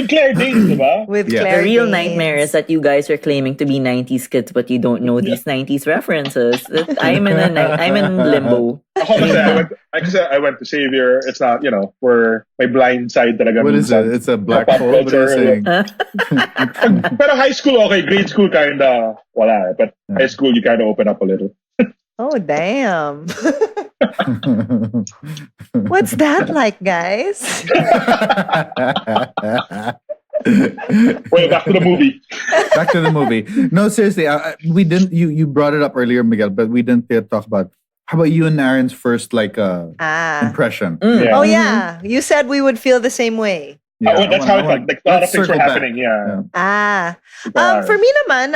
Claire Danes, diba? With Yeah. Claire The real Danes. nightmare is that you guys are claiming to be 90s kids, but you don't know these 90s references. I'm in limbo. Ako kasi I went to Xavier. It's not, for my blind side talaga. What is it? It's a black Pop hole? What are you saying? Pero high school, okay. Grade school, kinda, wala. But high school, you kinda open up a little. Oh, damn. What's that like, guys? Wait, back to the movie. Back to the movie. No, seriously, we didn't. You brought it up earlier, Miguel, but we didn't talk about. How about you and Aaron's first impression? Yeah. Oh yeah, you said we would feel the same way. Yeah, That's how it felt. Like a lot of things were circle back. happening. Yeah. For me naman,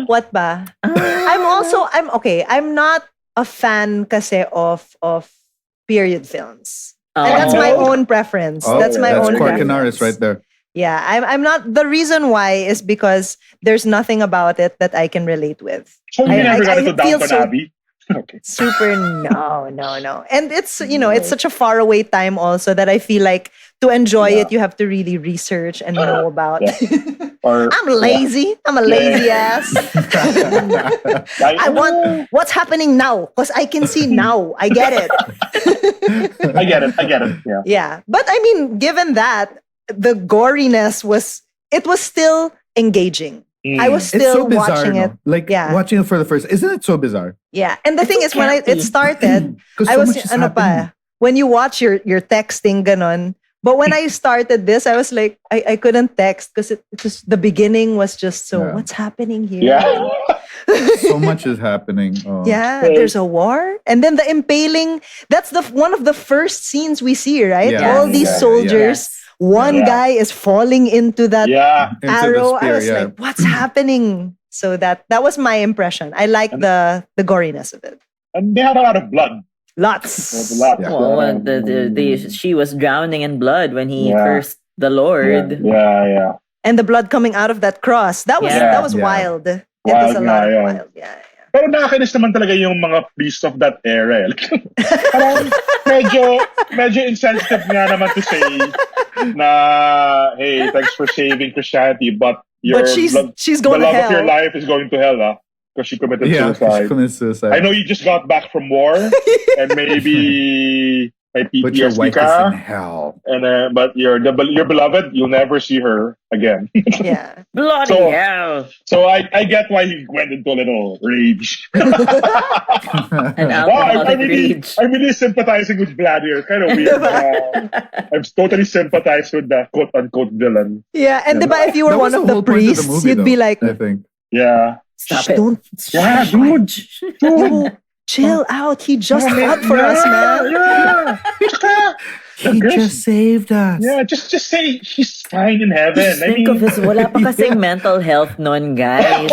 what ba? I'm okay. I'm not a fan kasi of period films. And that's my own preference. That's my own Quark preference. Canaris right there. Yeah, I'm not. The reason why is because there's nothing about it that I can relate with. So you never got into feel Downton Abbey? Okay. Super no. And it's it's such a far away time also that I feel like to enjoy it you have to really research and know about. I'm lazy. I'm a lazy ass. I want what's happening now because I can see now. I get it. I get it. Yeah. Yeah. But I mean, given that the goriness was still engaging. I was It's still so bizarre, watching it. Like watching it for the first. Isn't it so bizarre? Yeah, and the thing is, when it started, Because I so was much is happening. when you watch your texting ganon. But when I started this, I was like, I couldn't text because the beginning was just so. What's happening here? Yeah. So much is happening. Oh. Yeah, there's a war, and then the impaling. That's one of the first scenes we see, right? Yeah. All these soldiers. One guy is falling into that arrow. I was like, what's happening? So that was my impression. I like the goriness of it. And they had a lot of blood. Lots. Well, she was drowning in blood when he cursed the Lord. Yeah. And the blood coming out of that cross. That was wild. It was a lot of wild. Yeah. Pero nakakainis naman talaga yung mga priests of that era. Parang medyo insensitive nga naman to say na, hey, thanks for saving Christianity, but she's going the to love hell. of your life is going to hell, because she committed suicide. She committed suicide. I know you just got back from war, and maybe my PTSD But your wife is in hell. And but your beloved, you'll never see her again. Yeah. Bloody hell. So I get why he went into a little rage. An alcoholic rage. I'm really sympathizing with Vlad here. Kind of weird. I'm totally sympathized with the quote-unquote villain. Yeah, and diba, if you were That one was of the the whole point of the priests, movie, you'd be though, like, I think. Yeah. Stop it. Don't. Yeah, dude. No, chill out. He just fought for us, man. Yeah. He just saved us. Yeah, just say he's fine in heaven. Just think of his, wala pa kasing mental health nun, guys.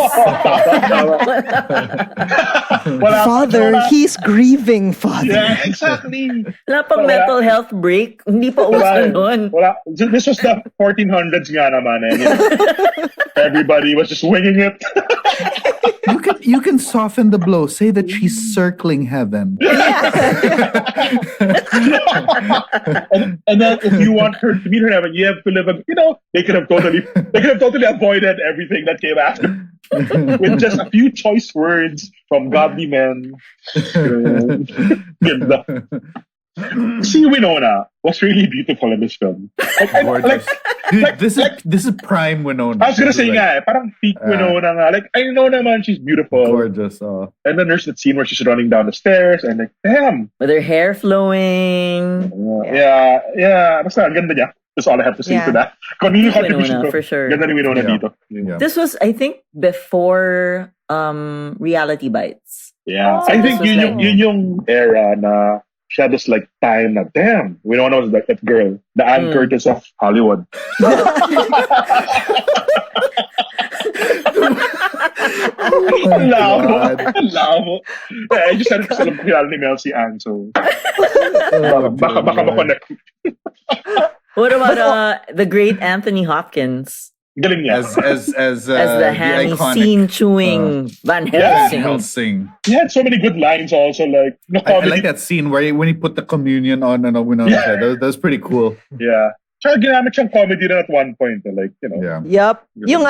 Father, he's grieving, Father. Yeah, exactly. Wala pang mental health break. Hindi pa uso nun. Wala. This was the 1400s nga naman. And, everybody was just winging it. You can soften the blow. Say that she's circling heaven. and then if you want her to meet her in heaven, you have to live. They could have totally avoided everything that came after with just a few choice words from godly men. See, Winona was really beautiful in this film. Dude, this is prime Winona. I was gonna say parang peak Winona nga. Like, I know naman she's beautiful. Gorgeous. And then there's that scene where she's running down the stairs and like, damn. With her hair flowing. Yeah. Basta, ganda niya. That's all I have to say to that. Winona, for sure. Ganda ni Winona dito. Yeah. This was, I think, before Reality Bites. Yeah. I think yun yung era na she had this like time na, damn, Winona was like that girl, the Ann Curtis of Hollywood. Labo. Yeah, I just had to alam kilala ni Mel si Ann, so baka makonect. What about the great Anthony Hopkins? Galing niya. As the hammy scene chewing Van Helsing. Helsing. He had so many good lines also, like I like that scene where when he put the communion on Winona's head. That was pretty cool. Yeah. Tsaka ginamit siyang comedy na at one point. Like, Yeah. Yup. Yung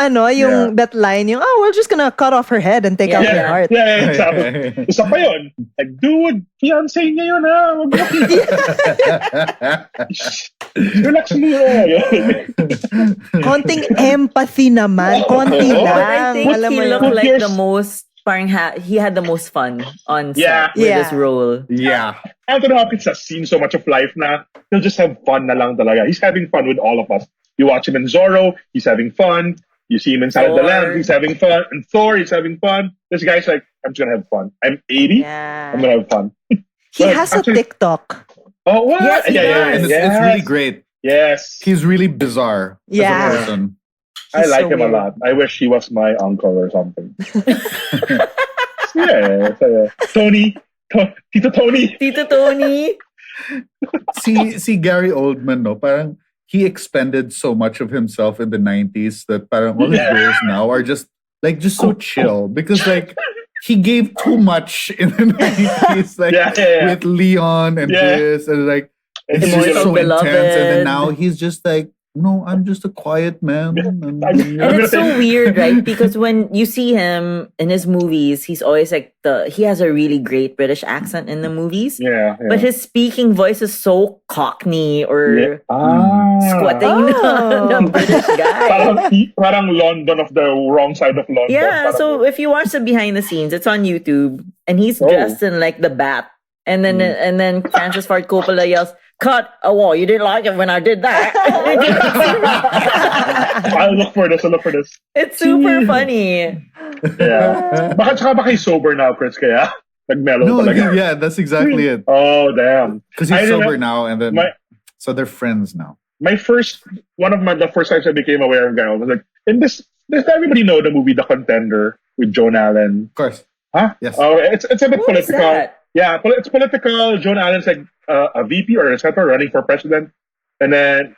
that line, we're just gonna cut off her head and take out her heart. Yeah, exactly. Isa pa yun. Like, dude, fiancé niya yun ha. Relax mo yun. Konting empathy naman. Konti lang. I think Alam he mo looked yun. like the most, he had the most fun on set with this role. Yeah. Anthony Hopkins has seen so much of life na he'll just have fun na lang talaga. He's having fun with all of us. You watch him in Zorro, he's having fun. You see him in Silence of the Lambs, he's having fun. And Thor, he's having fun. This guy's like, I'm just gonna have fun. I'm 80, I'm gonna have fun. He has a TikTok. Oh, what? Yes, he does. And it's really great. Yes. He's really bizarre as a person. I like so him weird. a lot. I wish he was my uncle or something. Tony. Tito Tony. Tito Tony. See Gary Oldman, no? Parang he expended so much of himself in the 90s that parang all his roles now are just so chill. Because like he gave too much in the 90s, like with Leon and this, and like it's just so intense. And then now he's just like, no, I'm just a quiet man. And it's so weird, right? Because when you see him in his movies, he's always like he has a really great British accent in the movies. Yeah. But his speaking voice is so Cockney or squatting the British guy. Parang London of the wrong side of London. Yeah, so if you watch the behind the scenes, it's on YouTube, and he's dressed in like the Bat, and then Francis Ford Coppola yells, "Cut! Oh, well, you didn't like it when I did that." I'll look for this. It's super funny. Yeah. Baka he's sober now, Chris, kaya nagmellow talaga. Yeah, that's exactly it. Oh, damn. Because he's sober now, and then so they're friends now. The first times I became aware of Gary was like, does everybody know the movie The Contender with Joan Allen? Of course. Huh? Yes. Oh, it's a bit political. Yeah, it's political. Joan Allen's like a VP or a senator running for president, and then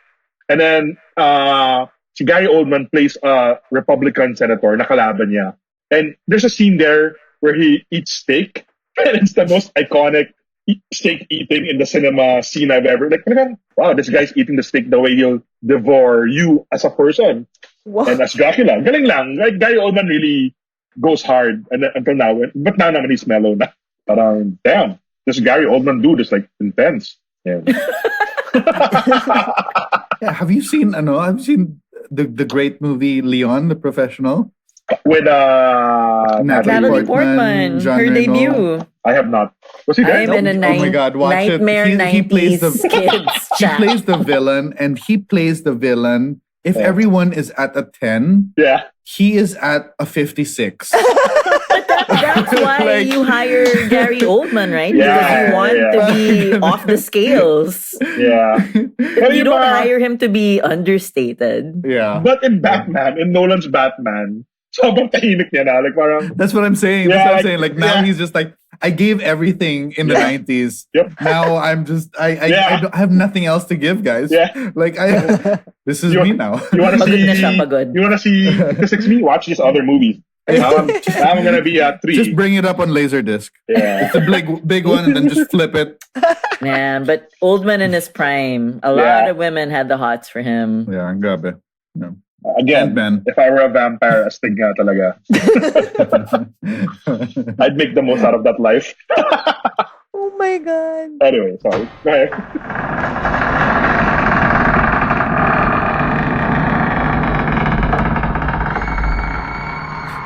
si Gary Oldman plays a Republican senator, nakalaban niya. And there's a scene there where he eats steak, and it's the most iconic steak eating in the cinema scene I've ever. Like, wow, this guy's eating the steak the way he'll devour you as a person. What? And as Dracula. Galing lang. Like, Gary Oldman really goes hard until now. But now naman he's mellow na. Parang, damn, this Gary Oldman dude is like intense. Yeah. Have you seen the great movie Leon, the Professional? With Natalie Portman, her debut. I have not. Was he there? I'm in a oh my God, watch nightmare it. He plays 90s kids He plays the villain, and he plays the villain. If everyone is at a 10, yeah, he is at a 56. That's why Like- you hire Gary Oldman, right? Yeah, Because you want yeah. to be off the scales. Yeah. Pero You yung don't mga- hire him to be understated. Yeah. But in Batman, in Nolan's Batman, sobrang tahimik niya na. Like parang, That's what I'm saying. Yeah, That's what I'm like- saying. Like now yeah. he's just like, I gave everything in the 90s. Yep. Now I'm just I Yeah. don't have nothing else to give, guys. Yeah. Like this is You- me now. you wanna Pagod see, na siya, pagod. you wanna see Physics Me? Watch these other movies. Now I'm gonna be at 3. Just bring it up on Laserdisc. Yeah. It's a big one, and then just flip it. Man, but Oldman in his prime, a lot Yeah. of women had the hots for him. Yeah, grabe. Yeah. Again, Ant-Man. if I were a vampire, astig nga talaga. I'd make the most out of that life. Oh my God. Anyway, sorry. Go ahead.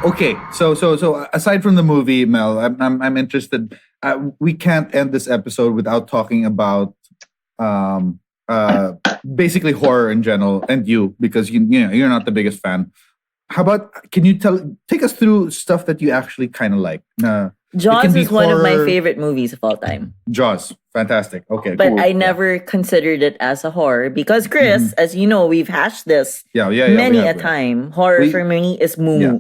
Okay, so aside from the movie, Mel, I'm interested. We can't end this episode without talking about basically horror in general, and you, because you know you're not the biggest fan. How about, can you take us through stuff that you actually kind of like? Jaws can be is one of my horror- favorite movies of all time. Jaws, fantastic. Okay, But cool. I never considered it as a horror because Chris, as you know, we've hashed this yeah, many we a have that. time. Horror We- for me is moo. Yeah.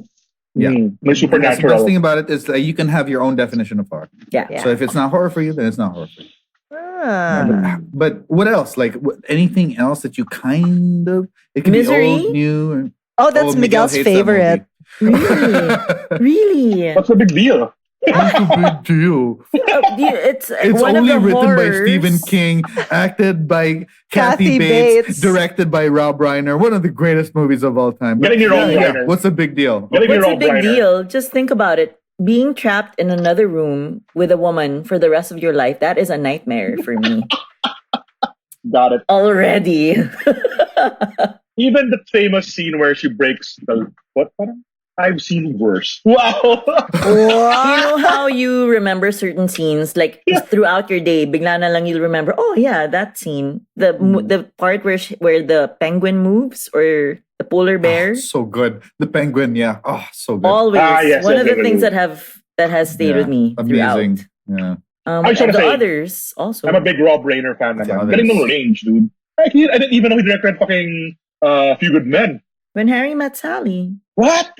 Yeah. May That's the best supernatural. thing about it is that you can have your own definition of horror. Yeah. Yeah. So if it's not horror for you, then it's not horror for you. Ah. But what else? Like anything else that you kind of? It can Misery? be old, new. Or, Oh, that's Miguel Miguel's hates that favorite. Really? Really? What's the big deal? What's the big deal? It's It's one only of the written by horrors. Stephen King, acted by Kathy Kathy Bates, Bates. directed by Rob Reiner. One of the greatest movies of all time. Getting your own Reiner. What's the big deal? Getting What's your a own big Reiner. deal? Just think about it. Being trapped in another room with a woman for the rest of your life, that is a nightmare for me. Got it. Already. Even the famous scene where she breaks the what? Parang? I've seen worse. Wow. You know how you remember certain scenes, like throughout your day, bigla na lang you'll remember, oh yeah, that scene. The part where the penguin moves or the polar bear. So good. The penguin, yeah. Oh, so good. Always. Yes, One of the yes, things yes. that has stayed with me Amazing. throughout. Yeah. I just And wanna the say, others also. I'm a big Rob Reiner fan. The Naman. others. Galing ng range, dude. I didn't even know he directed fucking Few Good Men. When Harry Met Sally. What?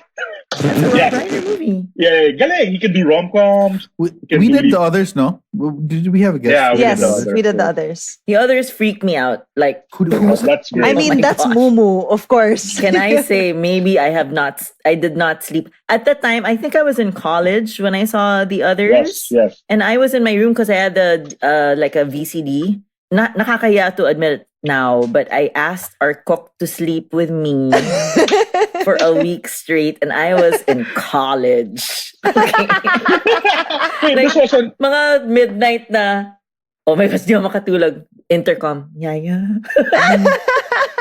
That's a Rob Yeah. Reiner movie. Yeah, galing. He can do rom-coms. We can did do the others, no? Did we have a guest? Yeah, we Yes, did the others. we did the others. The others freak me out. Like, Who was That's great. I Oh mean, my that's gosh. Mumu, of course. can I say maybe I did not sleep. At that time, I think I was in college when I saw the others. Yes. And I was in my room because I had like a VCD. Nakakaya to admit it now, but I asked our cook to sleep with me for a week straight, and I was in college. Okay. Wait, Like, this wasn't. Mga midnight na, oh my gosh, di ako makatulog. Intercom, yaya.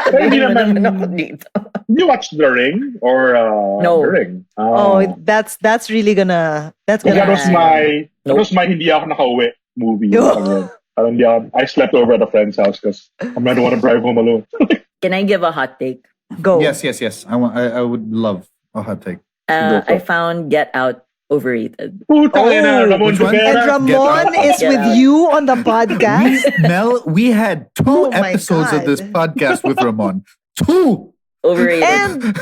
Hindi Sabihin mo naman- naman ako dito. You watched The Ring or No. The Ring? Oh, that's really gonna That gonna was my Nope. hindi ako nakauwi movie. Yo. Parang hindi ako, I slept over at a friend's house because I don't want to drive home alone. Can I give a hot take? go. Yes. I would love a hot take. Go for I it. found Get Out overrated. Puta na, Ramon which one? Rivera. And Ramon Get is Get with out. you on the podcast. Mel, we had 2 Oh my episodes of God. this podcast with Ramon. 2. Overrated.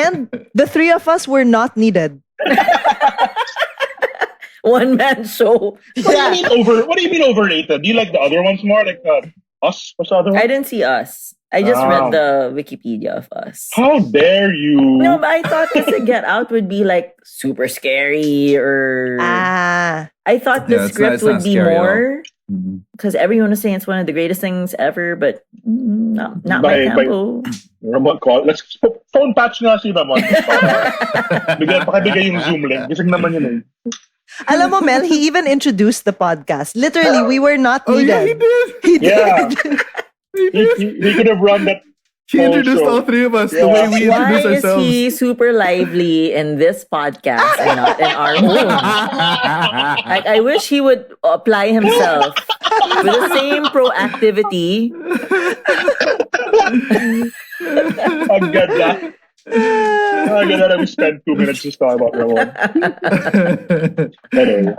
and the three of us were not needed. One man show. What do you mean overrated? Do you like the other ones more? Like Us? What's the other one? I didn't see Us. I just Oh. read the Wikipedia of Us. How dare you? No, but I thought this Get Out would be like super scary or I thought the Yeah, it's script not would be scary at all. more Mhm. because everyone was saying it's one of the greatest things ever, but not my By- tempo. Ramon, call. Let's phone patch nga si Ramon. Pakibigay yung Zoom link. Gising naman yun eh. Alam mo, Mel, he even introduced the podcast. Literally, we were not Oh, needed. yeah, he did. He did. Yeah. He could have run that. He introduced Also- all 3 of us the Yeah. way we Why introduce is ourselves. he super lively in this podcast and not in our own? Like, I wish he would apply himself with the same proactivity. Ang ganda. Ganda na we spent 2 minutes just talking about Ramon. Anyway.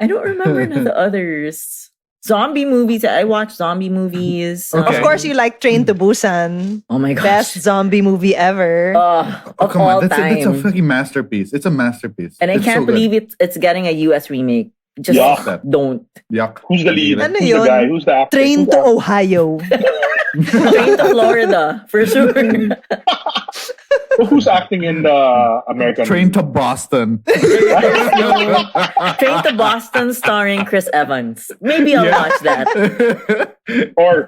I don't remember none of the others. Zombie movies. I watch zombie movies. Okay. Of course, you like Train to Busan. Oh my gosh. Best zombie movie ever. Of Come all on, that's time. a fucking masterpiece. It's a masterpiece. And I It's can't so good. believe it's getting a US remake. Just Yuck. don't. Yuck. Who's the lead? Ano Who's yun? the guy? Who's the actor? Train Who's to the actor? Ohio. Train to Florida, for sure. Who's acting in the American? Train to Boston. Train to Boston starring Chris Evans. Maybe I'll watch that. Or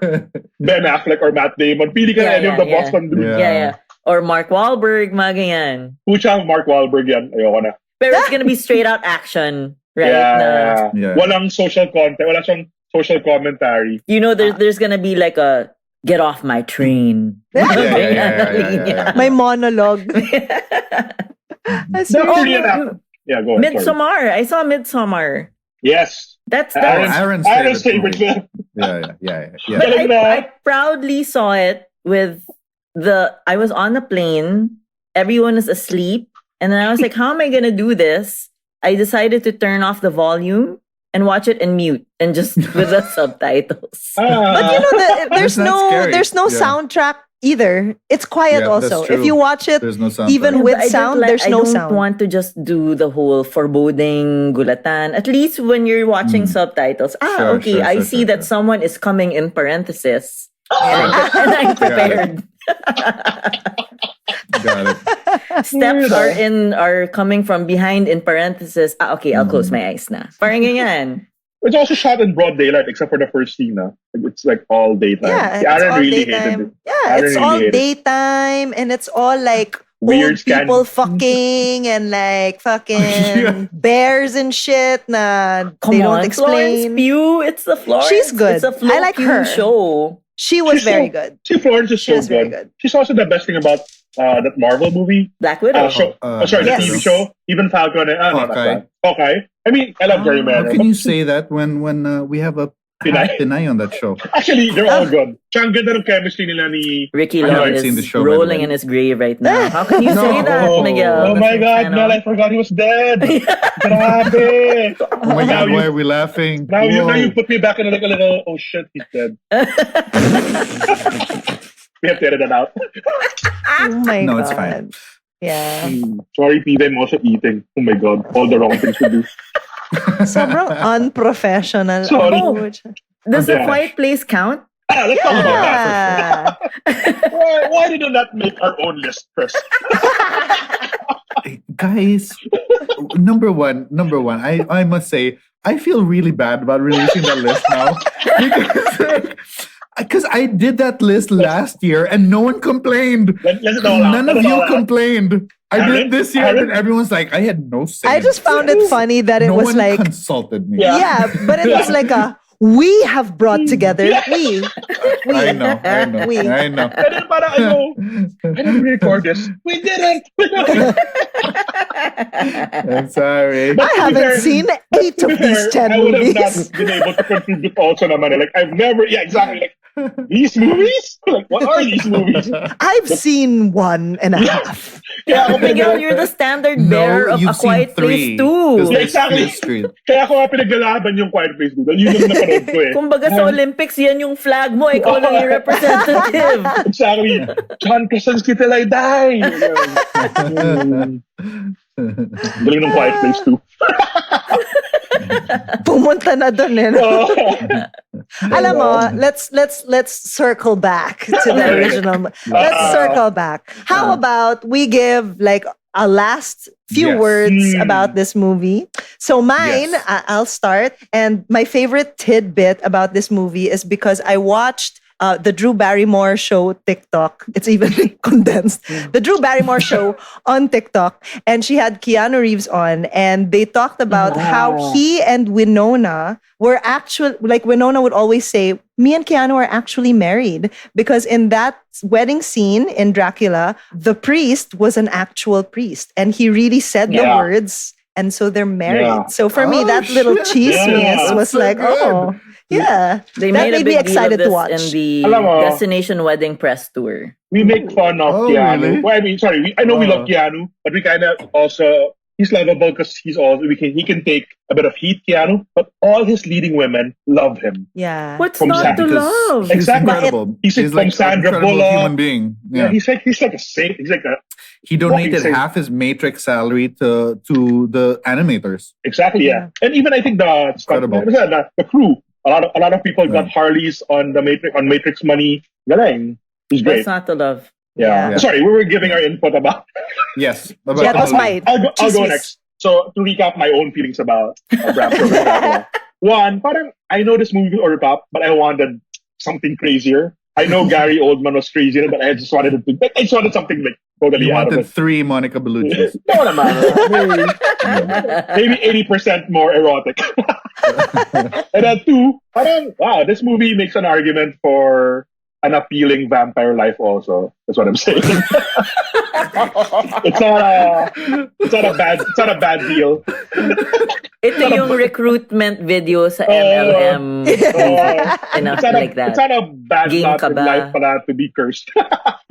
Ben Affleck or Matt Damon. Pili ka na any of the Boston dudes. Yeah. Or Mark Wahlberg, mga ganyan. Pucha, Mark Wahlberg yan. Ayoko na. Pero it's gonna be straight out action, right? Yeah. Yeah. Walang social content. Wala siyang social commentary. You know, there's gonna be like a get off my train. Yeah. My monologue. The Korean actor. Yeah, go ahead. Sorry. Midsommar. I saw Midsommar. Yes. That's Aaron's favorite film. Yeah. I proudly saw it with I was on a plane, everyone is asleep, and then I was like, how am I gonna do this? I decided to turn off the volume and watch it in mute and just with the subtitles. But you know that That's not scary. there's no Yeah. soundtrack either. It's quiet Yeah, also. that's true. If you watch it There's no sound. even Yeah, with but I sound, don't there's no I don't sound. want to just do the whole foreboding gulatan. At least when you're watching subtitles, Sure, okay, I sure, see sure, that sure. someone is coming in parenthesis. And I'm prepared. Got it. Steps are coming from behind in parenthesis. Okay, I'll close my eyes na. Parang ganyan. It's also shot in broad daylight, except for the first scene. It's like all daytime. Yeah, See, Aaron it's all really hated daytime. it. Yeah, Aaron it's really all hated it. daytime and it's all like Weird old people fucking and like fucking Yeah. bears and shit na Come they on, don't Florence explain. Pugh. It's the Florence. She's good. It's a Flo I like Pugh her. show. She was She's very so- good. See, Florence is She so was very good. good. She's also the best thing about that Marvel movie. Black Widow. Sorry, Yes. the TV show. Even Falcon. No, not Hawkeye. that. Okay. I mean, I love Jerry How Manor. can you say that when we have a Pinay? Pinay on that show? Actually, they're all good. Siya ang ganda ng chemistry nila ni... Ricky I Love haven't seen the is show, by the rolling way. in his grave right now. How can you say that, Oh, Miguel? oh my God, Mel, I forgot he was dead. Grabe. Oh my Now God, why are we laughing? Now you Whoa. put me back in like a little, oh shit, he's dead. We have to edit that out. Oh my No, god. it's fine. Yeah. Sorry, Peter, I'm also eating. Oh my God, all the wrong things to do. Sobrang unprofessional. Sorry. Oh, Does The Yeah. Quiet Place count? Let's talk about that yeah. why did you not make our own list, Chris? Guys, number one, I must say, I feel really bad about releasing that list now. Because I did that list last year and no one complained. Let's it all out. None Let of it you all out. complained. I Aaron? did this year Aaron? and everyone's like, I had no say. I just found it funny that it no was one like consulted me. Yeah. yeah, but it was like a we have brought together we I know. We. I know. And then parang ano, I didn't record this. We didn't. I'm sorry. But I to be haven't fair- seen 8 To be of these fair, 10 I would have movies. not been able to contribute also naman. Like, I've never, yeah, exactly. Like, these movies? Like, what are these movies? I've seen 1.5. Kaya ako Miguel, you're the standard bearer of A you've seen Quiet Place 3. too. Yeah, exactly. Kaya ako nga pinaglalaban yung Quiet Place Google. Yun yung napanood ko eh. Kumbaga sa Olympics, yan yung flag mo. Ikaw lang yung representative. Exactly. John Krasinski till I die. Galing ng Quiet Place too. Pumunta na dun eh. Oh. Alam mo, let's circle back to the original. Let's circle back. How about we give like a last few Yes. words about this movie? So mine, Yes. I'll start. And my favorite tidbit about this movie is because I watched the Drew Barrymore show TikTok. It's even condensed. The Drew Barrymore show on TikTok. And she had Keanu Reeves on. And they talked about how he and Winona were actually, like Winona would always say, me and Keanu are actually married. Because in that wedding scene in Dracula, the priest was an actual priest. And he really said the Yeah. words, and so they're married. Yeah. So for me, that little chismis was so like, good. yeah. They that made a made me big deal excited of to this watch. in the Alam mo, Destination Wedding press tour. we make fun of Oh, Keanu. really? Well, I mean, sorry, I know we love Keanu, but we kind of also he's lovable because he can take a bit of heat, Keanu. But all his leading women love him. Yeah. What's From not to Because love? He's Exactly. incredible. He's like from an Sandra incredible Bullock. human being. Yeah, he's like a saint. He's like a He donated walking saint. half his Matrix salary to the animators. Exactly, yeah. And even I think Incredible. the crew. A lot of people got Harleys on Matrix money. Galing. He's great. What's not to love? Yeah. Sorry, we were giving our input about. Yes. That was my I'll go chismis. next. So to recap my own feelings about Bram Stoker Dracula. One, parang I know this movie will overtop, but I wanted something crazier. I know Gary Oldman was crazier, but I just wanted something like totally You out of wanted it. 3 Monica Bellucci's. No naman. Maybe 80% more erotic. And then 2, parang, wow, this movie makes an argument for an appealing vampire life also. That's what I'm saying. It's not a bad deal. Ito yung recruitment video sa MLM. Enough like that. It's not a bad Game lot ka in ba? life para to be cursed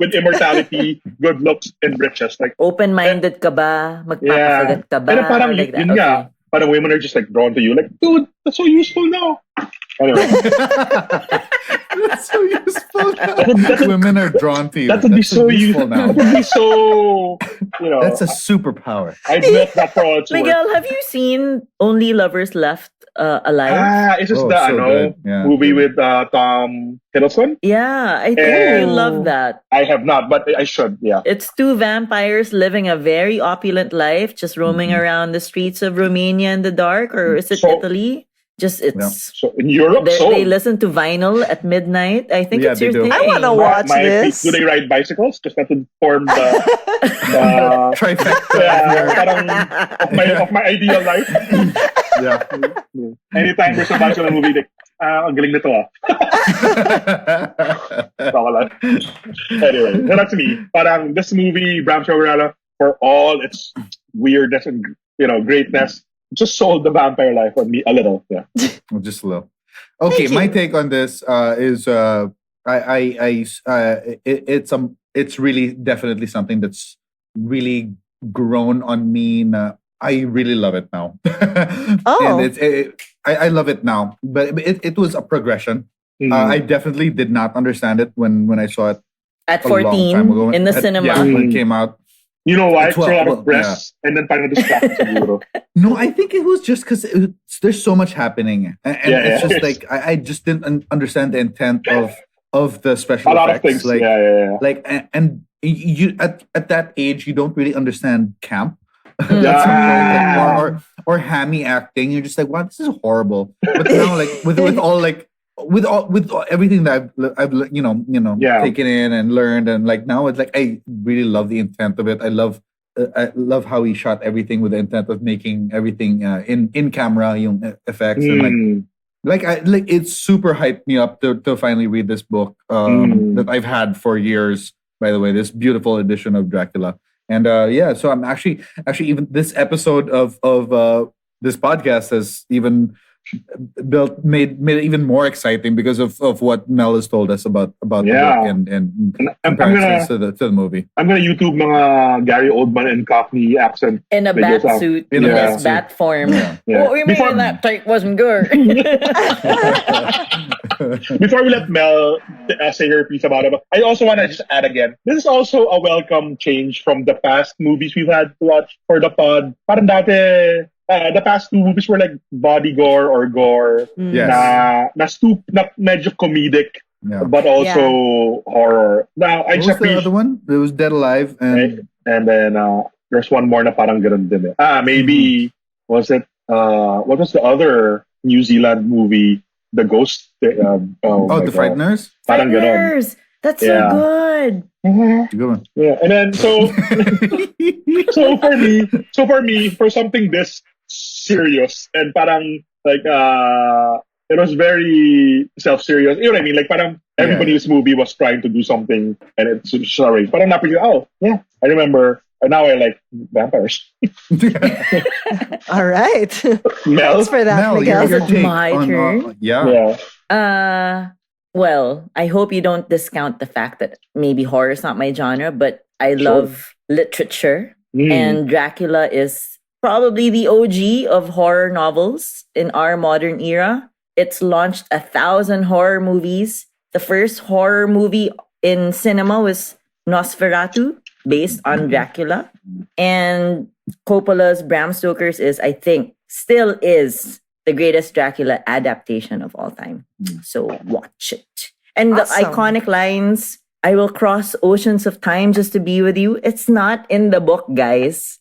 with immortality, good looks, and riches. Like Open-minded ka ba? Magpapasagat ka ba? And parang Like that. yun nga, parang women are just like drawn to you. Like, dude, that's so useful now. Anyway, That's so useful. Women are drawn to you. that would be so useful now. That would be so, That's a superpower. I'd bet that for all it's worth. Miguel, have you seen Only Lovers Left Alive? Is this Oh, the so good. Yeah. movie with Tom Hiddleston? Yeah, I think you Oh. love that. I have not, but I should. Yeah. It's 2 vampires living a very opulent life, just roaming around the streets of Romania in the dark, or is it So- Italy? Just it's So in Europe, they listen to vinyl at midnight. I think Yeah, it's your they do. thing. I want to watch this. Do they ride bicycles? Just not to form the Trifecta. parang of my ideal life. Yeah. Anytime there's a bunch of a movie, like, ang galing nito ah. Baka lang. Anyway, so that's me. Parang this movie, Bram Stoker, for all its weirdness and greatness, just sold the vampire life on me a little. Yeah. Well, just a little. Okay, my take on this is it's really definitely something that's really grown on me. I really love it now. Oh. And I love it now, but it was a progression. I definitely did not understand it when I saw it At a long 14 time ago. in the cinema. Yeah, when it came out. You know why? It's a 12, lot of breasts and then parang distract siguro. No, I think it was just because there's so much happening, and it's just like I just didn't understand the intent of the special A lot effects. of things. Like, Yeah. like and you at that age you don't really understand camp. Yeah. or hammy acting. You're just like, wow, this is horrible. But now, like with everything that I've taken in and learned, and like now it's like I really love the intent of it. I love how he shot everything with the intent of making everything in camera, yung effects, and like it's super hyped me up to finally read this book that I've had for years. By the way, this beautiful edition of Dracula. And so I'm actually even this episode of this podcast has even made it even more exciting because of what Mel has told us about the book and comparisons to the movie. I'm gonna YouTube mga Gary Oldman and Cockney accent In a bat suit, in his bat form. Yeah. What we mean that tape wasn't good. Before we let Mel say her piece about it, I also want to just add again, this is also a welcome change from the past movies we've had to watch for the pod. Parang dati, the past 2 movies were like body gore or gore na medyo comedic, but also horror. Now, I what just was the other one? It was Dead Alive, and then there's one more na parang ganun din. Maybe was it? What was the other New Zealand movie? The Ghost. The Frighteners. Parang ganun. Frighteners! That's so good. Good one. Yeah, and then so for me, for something this serious and parang like it was very self-serious. You know what I mean? Like parang everybody in this movie was trying to do something, and it's sorry. Parang napili. Oh yeah, I remember now I like vampires. All right. Mel? Thanks for that, Mel, Miguel. your take My turn? yeah. Well, I hope you don't discount the fact that maybe horror is not my genre, but I love literature. And Dracula is probably the OG of horror novels in our modern era. It's launched 1,000 horror movies. The first horror movie in cinema was Nosferatu, based on Dracula. And Coppola's Bram Stoker's is, I think, still is the greatest Dracula adaptation of all time. So watch it. And the iconic lines, I will cross oceans of time just to be with you. It's not in the book, guys.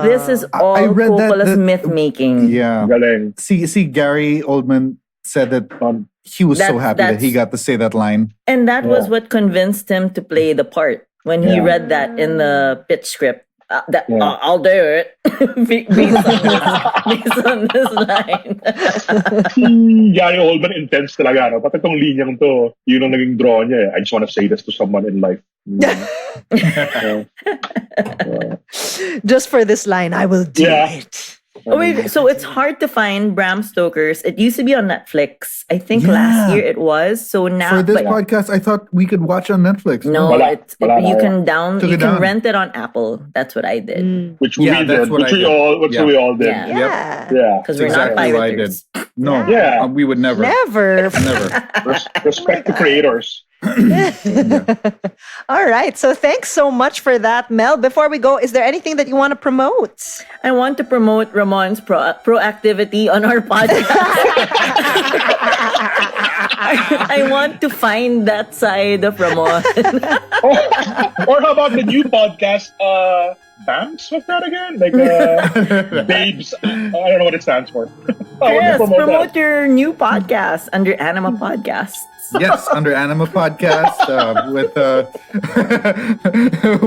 This is all I read Coppola's myth making. Yeah. See, Gary Oldman said that he was so happy that he got to say that line. And that was what convinced him to play the part. When he read that in the pitch script, I'll do it based on this line. Gary Oldman intense talaga. No? Pati itong linyang to, yun ang naging draw niya. I just want to say this to someone in life. Just for this line, I will do it. Oh, wait, so it's hard to find Bram Stoker's. It used to be on Netflix. I think last year it was. So now for this podcast, I thought we could watch on Netflix. No, you can rent it on Apple. That's what I did. Which we did. Which we all did. Yeah. Because we're not pirates. No. We would never. Never. Respect the creators. All right. So thanks so much for that, Mel. Before we go, is there anything that you want to promote? I want to promote Ramon's proactivity on our podcast. I want to find that side of Ramon. Or how about the new podcast, BAMS? What's that again? Like, Babes. I don't know what it stands for. Yes, promote your new podcast under Anima Podcasts. Yes, under Anima Podcast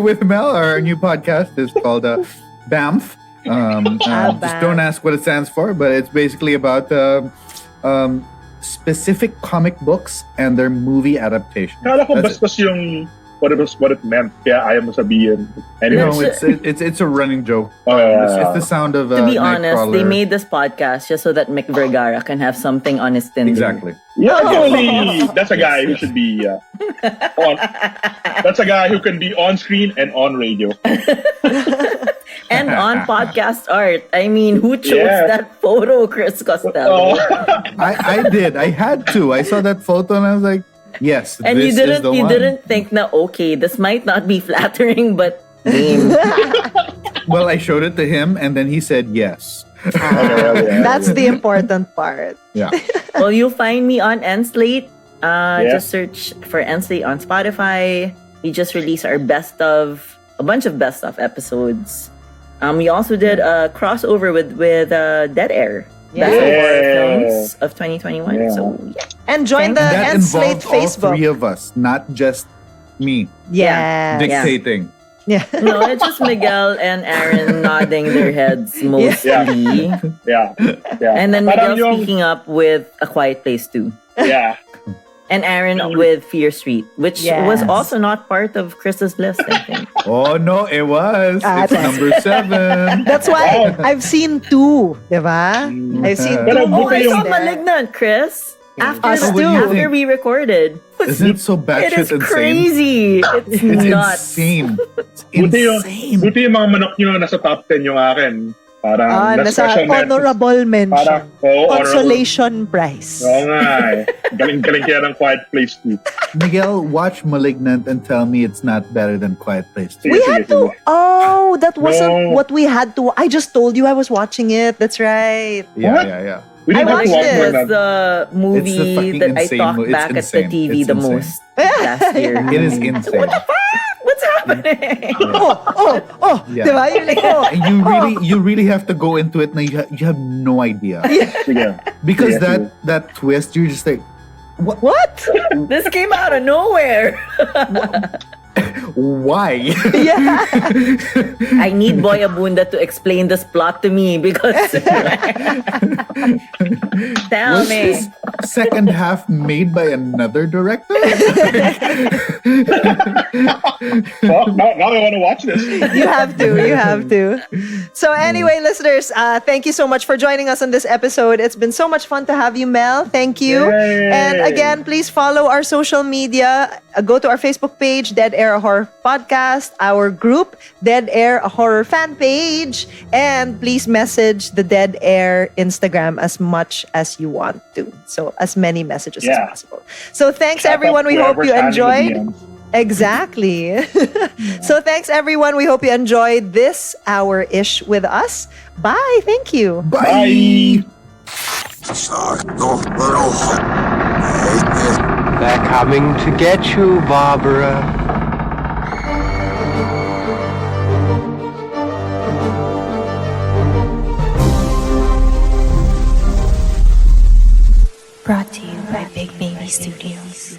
with Mel. Our new podcast is called BAMF. Just don't ask what it stands for, but it's basically about specific comic books and their movie adaptation. Kala ko bastos yung what it meant. Kaya ayaw mo sabihin. Anyway. No, it's a running joke. It's the sound of to be honest, they made this podcast just so that Mick Vergara can have something on his Tinder. Exactly. Yeah, that's a guy who should be on. That's a guy who can be on screen and on radio. And on podcast art. I mean, who chose that photo, Chris Costello? I did. I had to. I saw that photo and I was like, yes, and this is the one. You didn't think na, okay, this might not be flattering, but well, I showed it to him and then he said yes. That's the important part. Yeah. Well, you'll find me on Endslate. Just search for Endslate on Spotify. We just released our a bunch of best of episodes. We also did a crossover with Dead Air. Best of horror films of 2021. Yeah. So and join the Endslate Facebook. All three of us, not just me. Yeah. Dictating. Yeah. No, it's just Miguel and Aaron nodding their heads mostly. Yeah. And then Miguel speaking up with A Quiet Place 2. Yeah. And Aaron with Fear Street, which was also not part of Chris's list, I think. Oh, no, it was. It's number 7. That's why I've seen 2, diba? I've seen 2 I saw Malignant, Chris. After we recorded. Isn't it so batshit insane? It is crazy. It's nuts. Insane. It's insane. Buti yung mga manok nyo nasa top 10 yung akin. Parang nasa honorable mention. Consolation prize. Oo nga eh. Galing kaya ng Quiet Place 2. Miguel, watch Malignant and tell me it's not better than Quiet Place 2. We had to. Oh, that wasn't what we had to. I just told you I was watching it. That's right. Yeah. I watched it. It's the movie that I talked back at the TV the most last year. It is insane. What the fuck? What's happening? Yeah. Diba? You're like, And you really have to go into it and you have no idea. Yeah. Because that twist, you're just like, what? This came out of nowhere. why? Yeah. I need Boy Abunda to explain this plot to me because tell Was me. this second half made by another director? Well, now I want to watch this. You have to. So anyway, listeners, thank you so much for joining us on this episode. It's been so much fun to have you, Mel. Thank you. Yay. And again, please follow our social media. Go to our Facebook page, Dead Air a Horror Podcast, our group, Dead Air a Horror fan page, and please message the Dead Air Instagram as much as you want to. So as many messages as possible. So thanks everyone. We hope you enjoyed. Exactly. So thanks everyone. We hope you enjoyed this hour-ish with us. Bye. Thank you. Bye. They're coming to get you, Barbara. Brought to you by Big Baby Studios.